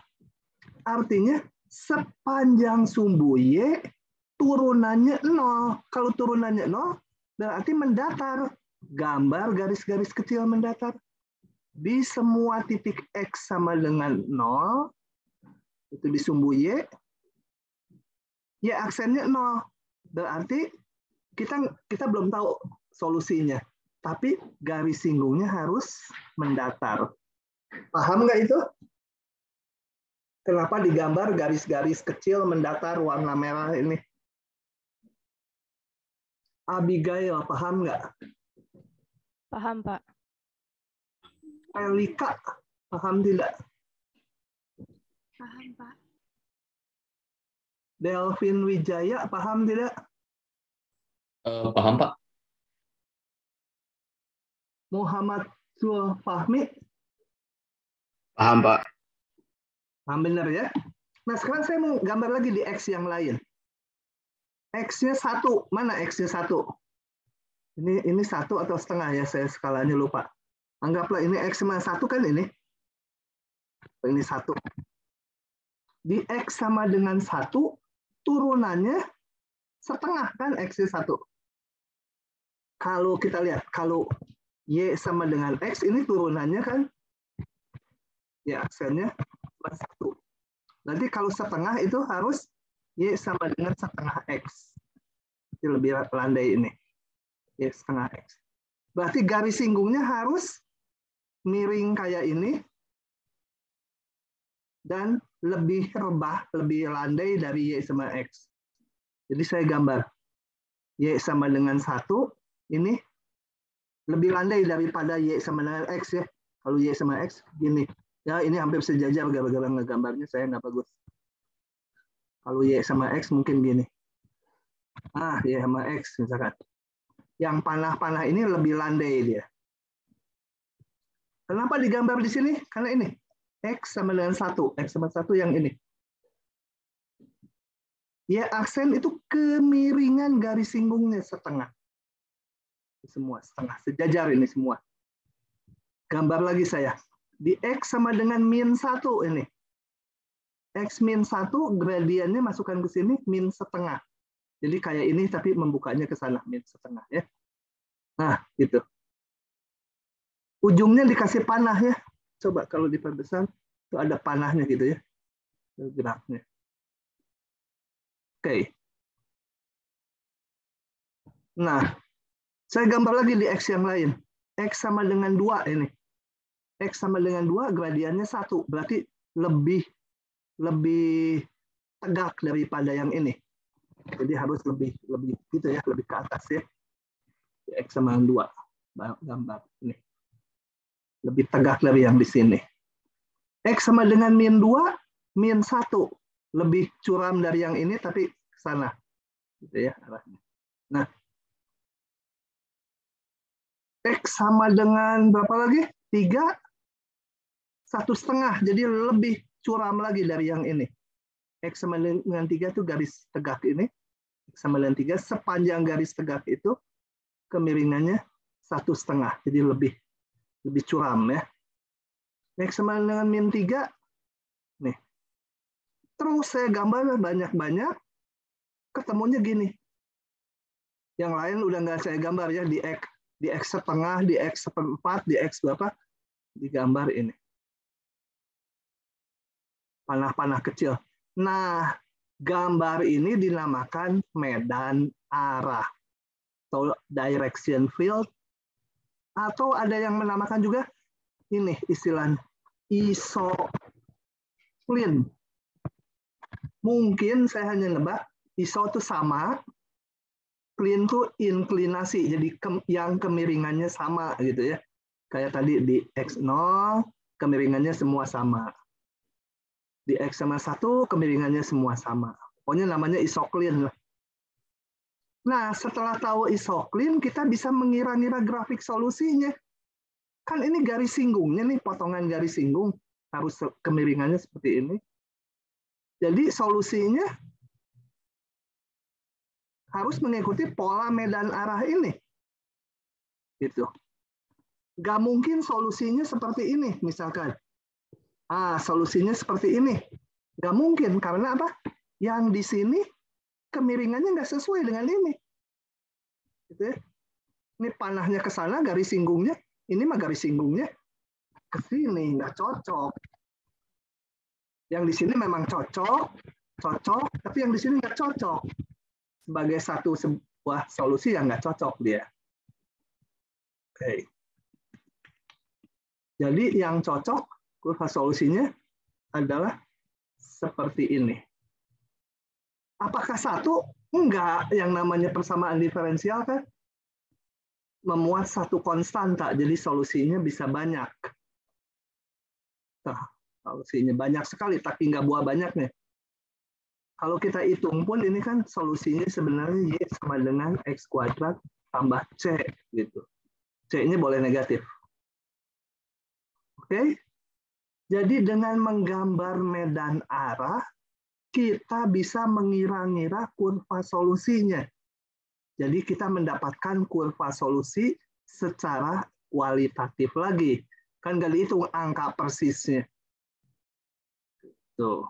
Artinya sepanjang sumbu Y turunannya 0. Kalau turunannya 0 berarti mendatar. Gambar garis-garis kecil mendatar. Di semua titik X sama dengan 0, itu di sumbu Y, Y aksennya 0. Berarti kita belum tahu solusinya. Tapi garis singgungnya harus mendatar. Paham nggak itu? Kenapa digambar garis-garis kecil mendatar warna merah ini? Abigail, paham nggak? Paham, Pak. Elika, paham tidak? Paham, Pak. Delvin Wijaya, paham tidak? Paham, Pak. Muhammad Zulfahmi, Paham, Pak. paham benar ya? Nah, sekarang saya mau gambar lagi di X yang lain. X-nya 1, mana X-nya 1? Ini 1 atau setengah ya, saya skalanya lupa. Anggaplah ini X sama 1 kan ini. Ini 1. Di X sama dengan 1, turunannya setengah kan X-nya 1. Kalau kita lihat, kalau Y sama dengan X, ini turunannya kan, ya aksennya 1. Nanti kalau setengah itu harus Y sama dengan setengah X. Itu lebih landai ini. Y setengah X. Berarti garis singgungnya harus miring kayak ini dan lebih rebah, lebih landai dari Y sama X. Jadi saya gambar. Y sama dengan 1, ini lebih landai daripada Y sama dengan X ya. Kalau Y sama X, gini. Ya ini hampir sejajar gara-gara ngegambarnya saya nggak bagus. Kalau Y sama X mungkin gini. Y sama X misalkan. Yang panah-panah ini lebih landai dia. Kenapa digambar di sini? Karena ini. X sama dengan 1. X sama 1 yang ini. Y aksen itu kemiringan garis singgungnya setengah. Semua setengah, sejajar ini semua. Gambar lagi saya. Di X sama dengan min 1 ini. X min 1 gradiennya masukkan ke sini min setengah. Jadi kayak ini tapi membukanya ke sana min setengah ya. Nah, gitu. Ujungnya dikasih panah ya. Coba kalau diperbesar itu ada panahnya gitu ya. Geraknya. Oke. Nah, saya gambar lagi di X yang lain. X sama dengan 2 ini. X sama dengan 2, gradiennya 1. Berarti lebih tegak daripada yang ini. Jadi harus lebih gitu ya, lebih ke atas ya. X sama dengan 2. Gambar ini. Lebih tegak dari yang di sini. X sama dengan min 2, min 1. Lebih curam dari yang ini tapi ke sana. Gitu ya arahnya. Nah, X sama dengan berapa lagi? 3, 1,5. Jadi lebih curam lagi dari yang ini. X sama dengan 3 itu garis tegak ini. X sama dengan 3, sepanjang garis tegak itu kemiringannya 1,5. Jadi lebih curam ya. X sama dengan min 3. Nih. Terus saya gambar banyak-banyak. Ketemunya gini. Yang lain udah nggak saya gambar ya. Di X setengah, di X seperempat, di X berapa. Digambar ini. Panah-panah kecil. Nah, gambar ini dinamakan medan arah. Atau direction field. Atau ada yang menamakan juga ini istilahnya isoklin. Mungkin saya hanya nebak, iso itu sama, klin itu inklinasi, jadi yang kemiringannya sama gitu ya. Kayak tadi di X0, kemiringannya semua sama. Di X sama 1, kemiringannya semua sama. Pokoknya namanya isoklin. Nah, setelah tahu isoklin, kita bisa mengira-ngira grafik solusinya. Kan ini garis singgungnya nih, potongan garis singgung. Harus kemiringannya seperti ini. Jadi solusinya harus mengikuti pola medan arah ini. Gitu. Nggak mungkin solusinya seperti ini, misalkan. Solusinya seperti ini. Nggak mungkin, karena apa? Yang di sini kemiringannya nggak sesuai dengan ini. Gitu ya. Ini panahnya ke sana, garis singgungnya. Ini mah garis singgungnya ke sini, nggak cocok. Yang di sini memang cocok, tapi yang di sini nggak cocok. Sebagai sebuah solusi yang nggak cocok dia. Oke. Jadi yang cocok, kurva solusinya adalah seperti ini. Apakah satu? Enggak. Yang namanya persamaan diferensial kan memuat satu konstanta, jadi solusinya bisa banyak. Nah, solusinya banyak sekali, tapi nggak buah banyaknya. Kalau kita hitung pun ini kan solusinya sebenarnya Y sama dengan X kuadrat tambah C. Gitu. C-nya boleh negatif. Oke? Jadi dengan menggambar medan arah, kita bisa mengira-ngira kurva solusinya. Jadi kita mendapatkan kurva solusi secara kualitatif lagi. Kan nggak dihitung angka persisnya. Tuh.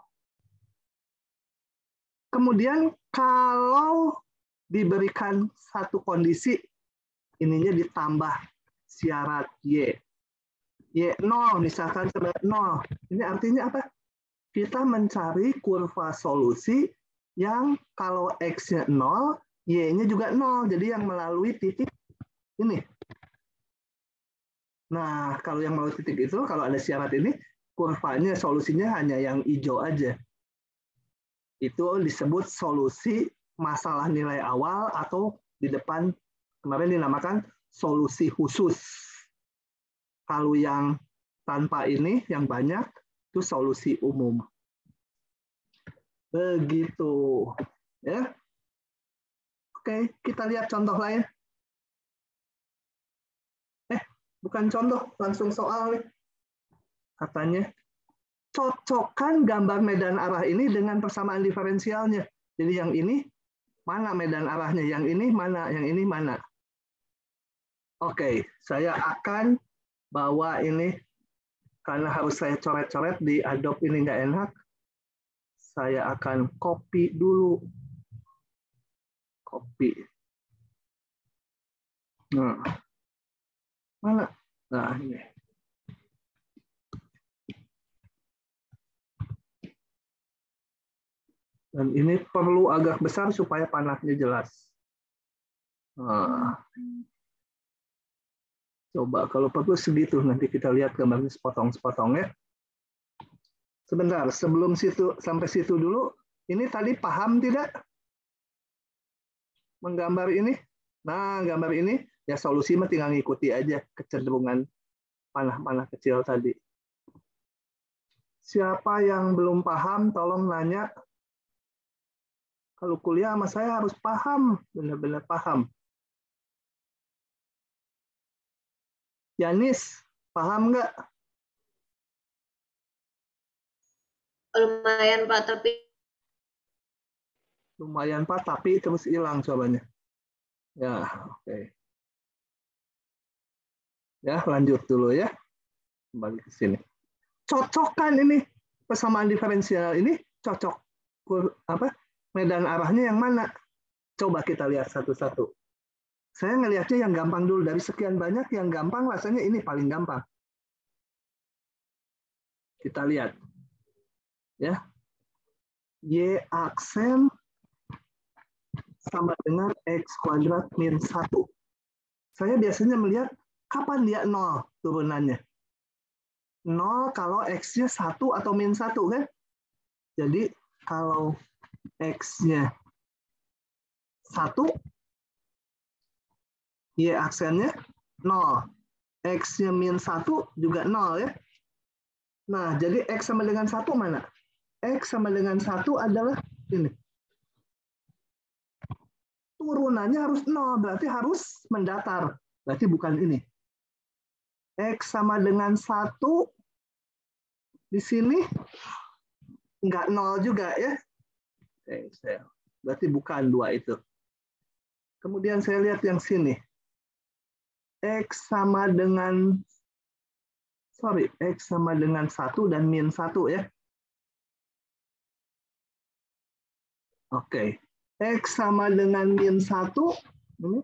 Kemudian kalau diberikan satu kondisi, ininya ditambah syarat Y. Y0 misalkan sebagai 0. Ini artinya apa? Kita mencari kurva solusi yang kalau X-nya 0, Y-nya juga 0. Jadi yang melalui titik ini. Nah, kalau yang melalui titik itu, kalau ada syarat ini, kurvanya, solusinya hanya yang hijau aja. Itu disebut solusi masalah nilai awal atau di depan kemarin dinamakan solusi khusus. Kalau yang tanpa ini, yang banyak, itu solusi umum. Begitu. Ya. Oke, kita lihat contoh lain. Bukan contoh, langsung soal nih. Katanya. cocokkan gambar medan arah ini dengan persamaan diferensialnya. Jadi yang ini mana medan arahnya, yang ini mana, yang ini mana. Oke, saya akan bawa ini, karena harus saya coret-coret di Adobe ini nggak enak. Saya akan copy dulu. Copy. Nah, mana? Nah, ini. Dan ini perlu agak besar supaya panahnya jelas. Nah. Coba kalau perlu segitu, nanti kita lihat gambarnya sepotong-sepotong ya. Sebentar, sebelum sampai situ dulu, ini tadi paham tidak? Menggambar ini? Nah, gambar ini, ya solusi mah tinggal ngikuti aja kecenderungan panah-panah kecil tadi. Siapa yang belum paham, tolong nanya. Kalau kuliah sama saya harus paham, benar-benar paham. Yanis, paham nggak? Lumayan Pak, tapi Lumayan Pak, tapi terus hilang cobanya. Ya, oke. Ya, lanjut dulu ya. Kembali ke sini. Cocokkan ini persamaan diferensial ini cocok apa? Medan arahnya yang mana? Coba kita lihat satu-satu. Saya ngelihatnya yang gampang dulu. Dari sekian banyak yang gampang, rasanya ini paling gampang. Kita lihat. Ya. Y aksen sama dengan X kuadrat min 1. Saya biasanya melihat kapan dia 0 turunannya. 0 kalau X-nya 1 atau min 1 kan? Jadi kalau X-nya 1, Y aksennya 0. X-nya min 1 juga 0 ya. Nah, jadi X sama dengan 1 mana? X sama dengan 1 adalah ini. Turunannya harus 0, berarti harus mendatar. Berarti bukan ini. X sama dengan 1 di sini enggak 0 juga ya. Berarti bukan 2 itu. Kemudian saya lihat yang sini. X sama dengan X sama dengan 1 dan min 1 ya. Oke. X sama dengan min 1. Ini.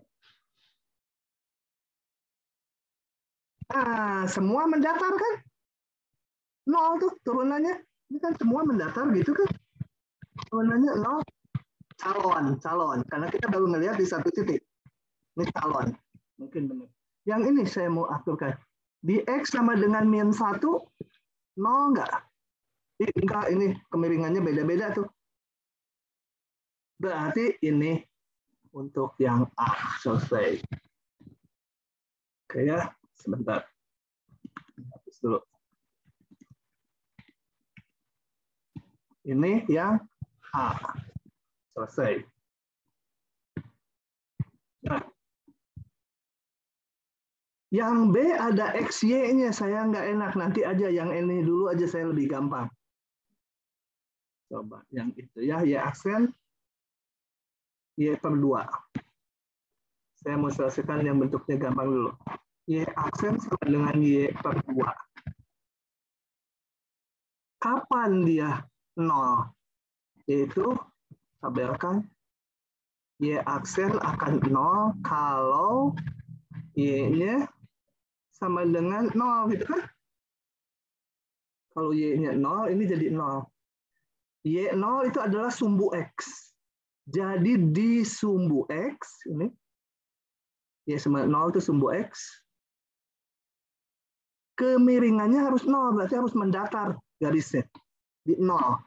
Ah, semua mendatar kan? 0 tuh turunannya. Ini kan semua mendatar gitu kan? Turunannya 0. Calon. Karena kita baru melihat di satu titik. Ini calon. Mungkin benar. Yang ini saya mau aturkan. Di X sama dengan min 1, 0 enggak? Enggak, ini kemiringannya beda-beda tuh. Berarti ini untuk yang A. Selesai. Oke ya, sebentar. Hapus dulu. Ini yang A. Selesai. Nah, yang B ada XY-nya, saya nggak enak. Nanti aja yang ini dulu aja, saya lebih gampang. Coba yang itu ya, Y aksen, Y per 2. Saya mau selesaikan yang bentuknya gampang dulu. Y aksen sama dengan Y per 2. Kapan dia 0? Yaitu, tabelkan, Y aksen akan 0 kalau Y-nya sama dengan 0 gitu kan? Kalau Y-nya 0, ini jadi 0. Y0 itu adalah sumbu X. Jadi di sumbu X, ini, Y sama 0 itu sumbu X. Kemiringannya harus 0, berarti harus mendatar garisnya. Di 0.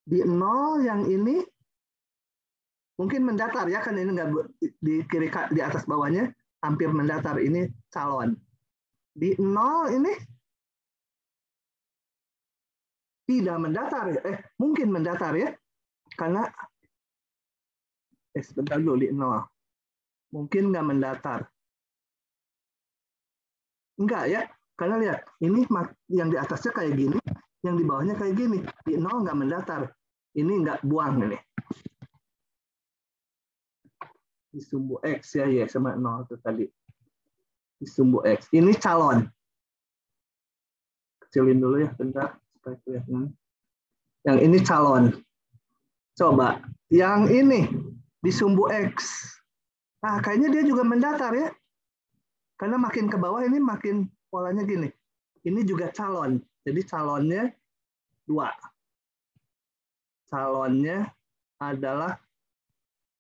Di 0 yang ini, mungkin mendatar ya, kan ini nggak di kiri di atas bawahnya, hampir mendatar, ini calon. Di 0 ini tidak mendatar ya, mungkin mendatar ya, karena sebentar dulu di 0. Mungkin nggak mendatar. Enggak ya, karena lihat, ini yang di atasnya kayak gini, Yang di bawahnya kayak gini. Di 0 nggak mendatar. Ini nggak buang ini. Di sumbu X ya, Y sama 0 itu tadi. Di sumbu X. Ini calon. Kecilin dulu ya, bentar. Supaya kelihatan. Yang ini calon. Coba. Yang ini di sumbu X. Nah, kayaknya dia juga mendatar ya. Karena makin ke bawah ini makin polanya gini. Ini juga calon. Jadi calonnya 2. Calonnya adalah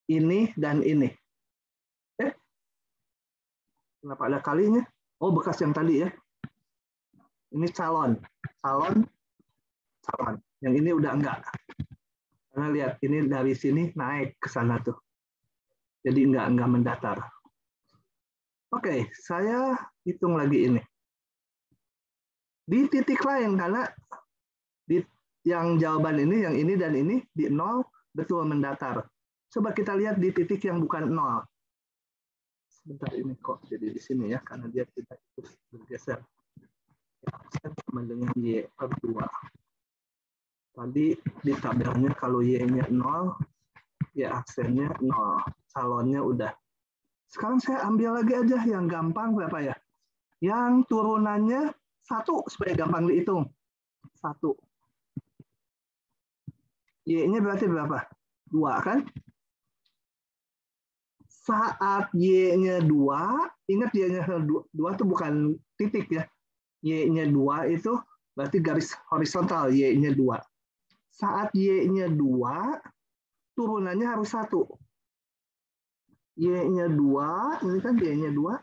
ini dan ini. Kenapa ada kalinya? Oh, bekas yang tadi ya. Ini calon. Calon. Yang ini udah enggak. Karena lihat, ini dari sini naik ke sana tuh. Jadi enggak mendatar. Oke, saya hitung lagi ini. Di titik lain, karena di yang jawaban ini, yang ini dan ini, di 0 betul mendatar. Coba kita lihat di titik yang bukan 0. Sebentar, ini kok jadi di sini ya, karena dia tidak ikut bergeser. Aksen sama dengan Y per 2. Tadi di tabelnya kalau Y-nya 0, Y aksennya 0. Calonnya udah. Sekarang saya ambil lagi aja yang gampang berapa ya? Yang turunannya 1 supaya gampang dihitung. 1. Y-nya berarti berapa? 2 kan? Saat Y-nya 2, ingat Y-nya 2 itu bukan titik ya. Y-nya 2 itu berarti garis horizontal, Y-nya 2. Saat Y-nya 2, turunannya harus 1. Y-nya 2, ini kan Y-nya 2,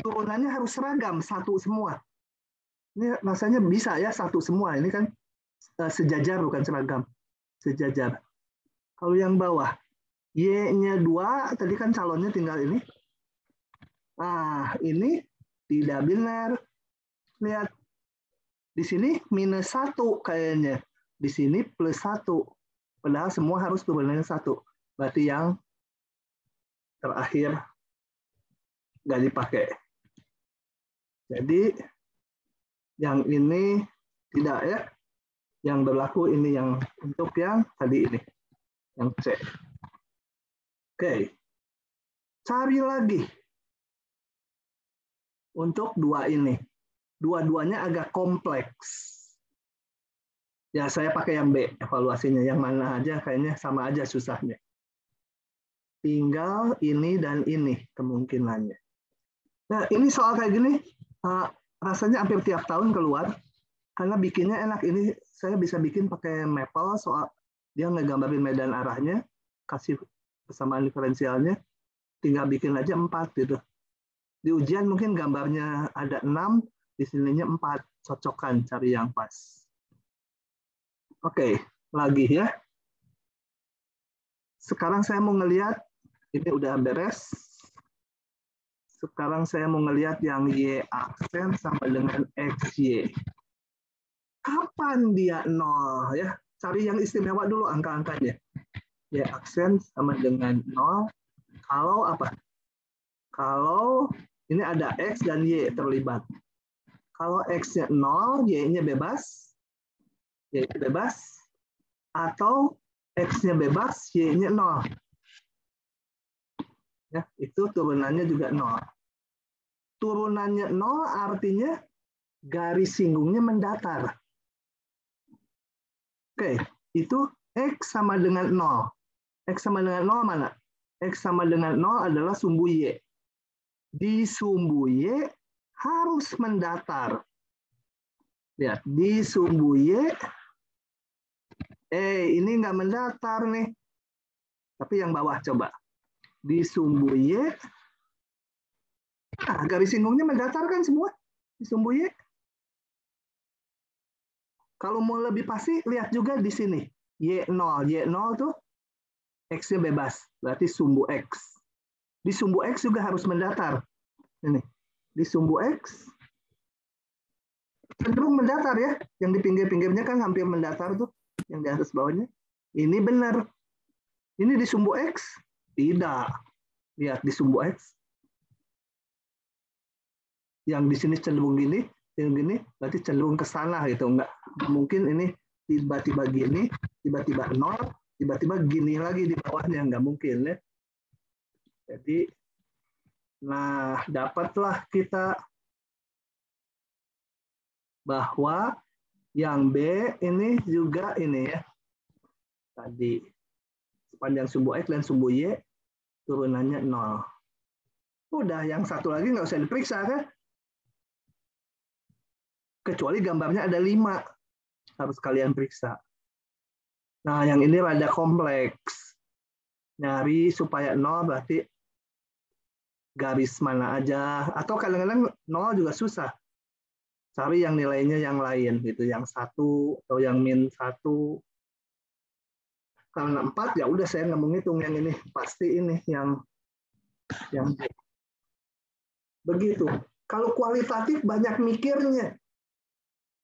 turunannya harus seragam, 1 semua. Ini rasanya bisa ya, 1 semua. Ini kan sejajar bukan seragam. Sejajar. Kalau yang bawah, Y-nya 2, tadi kan calonnya tinggal ini. Nah, ini tidak benar. Lihat. Di sini minus 1 kayaknya. Di sini plus 1. Padahal semua harus turunannya 1. Berarti yang terakhir nggak dipakai. Jadi, yang ini tidak ya. Yang berlaku ini yang untuk yang tadi ini. Yang C. Oke, cari lagi untuk 2 ini. Dua-duanya agak kompleks. Ya, saya pakai yang B, evaluasinya. Yang mana aja kayaknya sama aja susahnya. Tinggal ini dan ini kemungkinannya. Nah, ini soal kayak gini, rasanya hampir tiap tahun keluar. Karena bikinnya enak. Ini saya bisa bikin pakai Maple, soal dia ngegambarin medan arahnya, kasih persamaan diferensialnya, tinggal bikin aja 4 gitu. Di ujian mungkin gambarnya ada 6, di sininya 4, cocokkan cari yang pas. Oke, lagi ya. Sekarang saya mau ngelihat, ini udah beres. Sekarang saya mau ngelihat yang Y aksen sama dengan XY. Kapan dia 0 ya? Cari yang istimewa dulu angka-angkanya. Y aksen sama dengan 0. Kalau apa? Kalau ini ada X dan Y terlibat. Kalau X-nya 0, Y-nya bebas. Y-nya bebas. Atau X-nya bebas, Y-nya 0. Ya, itu turunannya juga 0. Turunannya 0 artinya garis singgungnya mendatar. Oke, itu X sama dengan 0. X sama dengan 0 mana? X sama dengan 0 adalah sumbu Y. Di sumbu Y harus mendatar. Lihat, di sumbu Y, ini nggak mendatar nih. Tapi yang bawah coba. Di sumbu Y, garis singgungnya mendatar kan semua? Di sumbu Y. Kalau mau lebih pasti, lihat juga di sini. Y0. Y0 tuh X-nya bebas. Berarti sumbu X. Di sumbu X juga harus mendatar. Ini. Di sumbu X cenderung mendatar ya. Yang di pinggir-pinggirnya kan hampir mendatar tuh. Yang di atas bawahnya. Ini benar. Ini di sumbu X? Tidak. Lihat di sumbu X. Yang di sini cenderung gini. yang gini berarti cenderung ke sana gitu. Nggak mungkin ini tiba-tiba gini, tiba-tiba 0, tiba-tiba gini lagi di bawahnya, nggak mungkin ya. Jadi, nah dapatlah kita bahwa yang B ini juga ini ya, tadi sepanjang sumbu X dan sumbu Y turunannya 0. Udah, yang satu lagi nggak usah diperiksa kan? Kecuali gambarnya ada 5. Harus kalian periksa. Nah, yang ini rada kompleks. Nyari supaya 0 berarti garis mana aja. Atau kadang-kadang 0 juga susah. Cari yang nilainya yang lain, gitu. Yang 1 atau yang -1. Karena 4, ya udah saya nggak mau ngitung yang ini. Pasti ini yang begitu. Kalau kualitatif banyak mikirnya.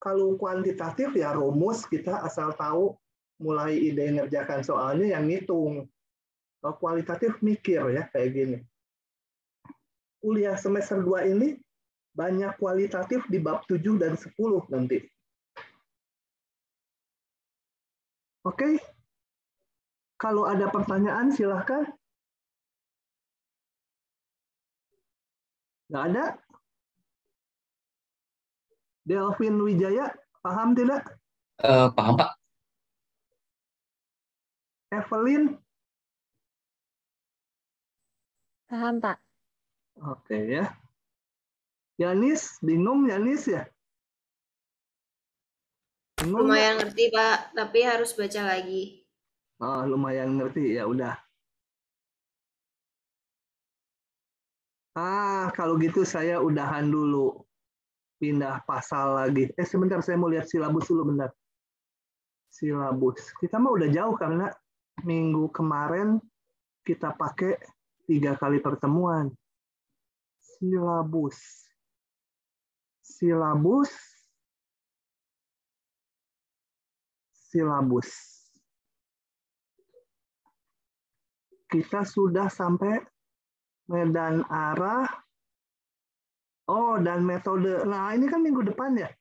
Kalau kuantitatif ya rumus kita asal tahu mulai ide ngerjakan soalnya yang ngitung. Kalau kualitatif mikir ya kayak gini. Kuliah semester 2 ini banyak kualitatif di bab 7 dan 10 nanti. Oke. Kalau ada pertanyaan silahkan. Nggak ada? Delvin Wijaya, paham tidak? Paham, Pak. Evelyn? Paham, Pak. Oke ya. Yanis, bingung Yanis ya? Bingung Lumayan ngerti, Pak, tapi harus baca lagi. Oh, lumayan ngerti, ya udah. Kalau gitu saya udahan dulu. Pindah pasal lagi. Sebentar, saya mau lihat silabus dulu, bentar. Silabus. Kita mah udah jauh karena minggu kemarin kita pakai 3 kali pertemuan. Silabus. Silabus. Silabus. Kita sudah sampai medan arah. Oh, dan metode. Nah, ini kan minggu depan ya.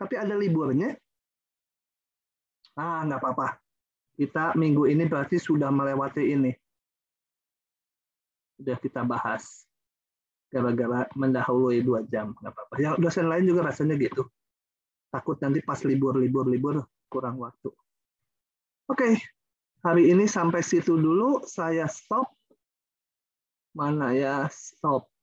Tapi ada liburnya. Nggak apa-apa. Kita minggu ini berarti sudah melewati ini. Sudah kita bahas. Gara-gara mendahului 2 jam. Nggak apa-apa. Yang dosen lain juga rasanya gitu. Takut nanti pas libur kurang waktu. Oke. Hari ini sampai situ dulu. Saya stop. Mana ya? Stop.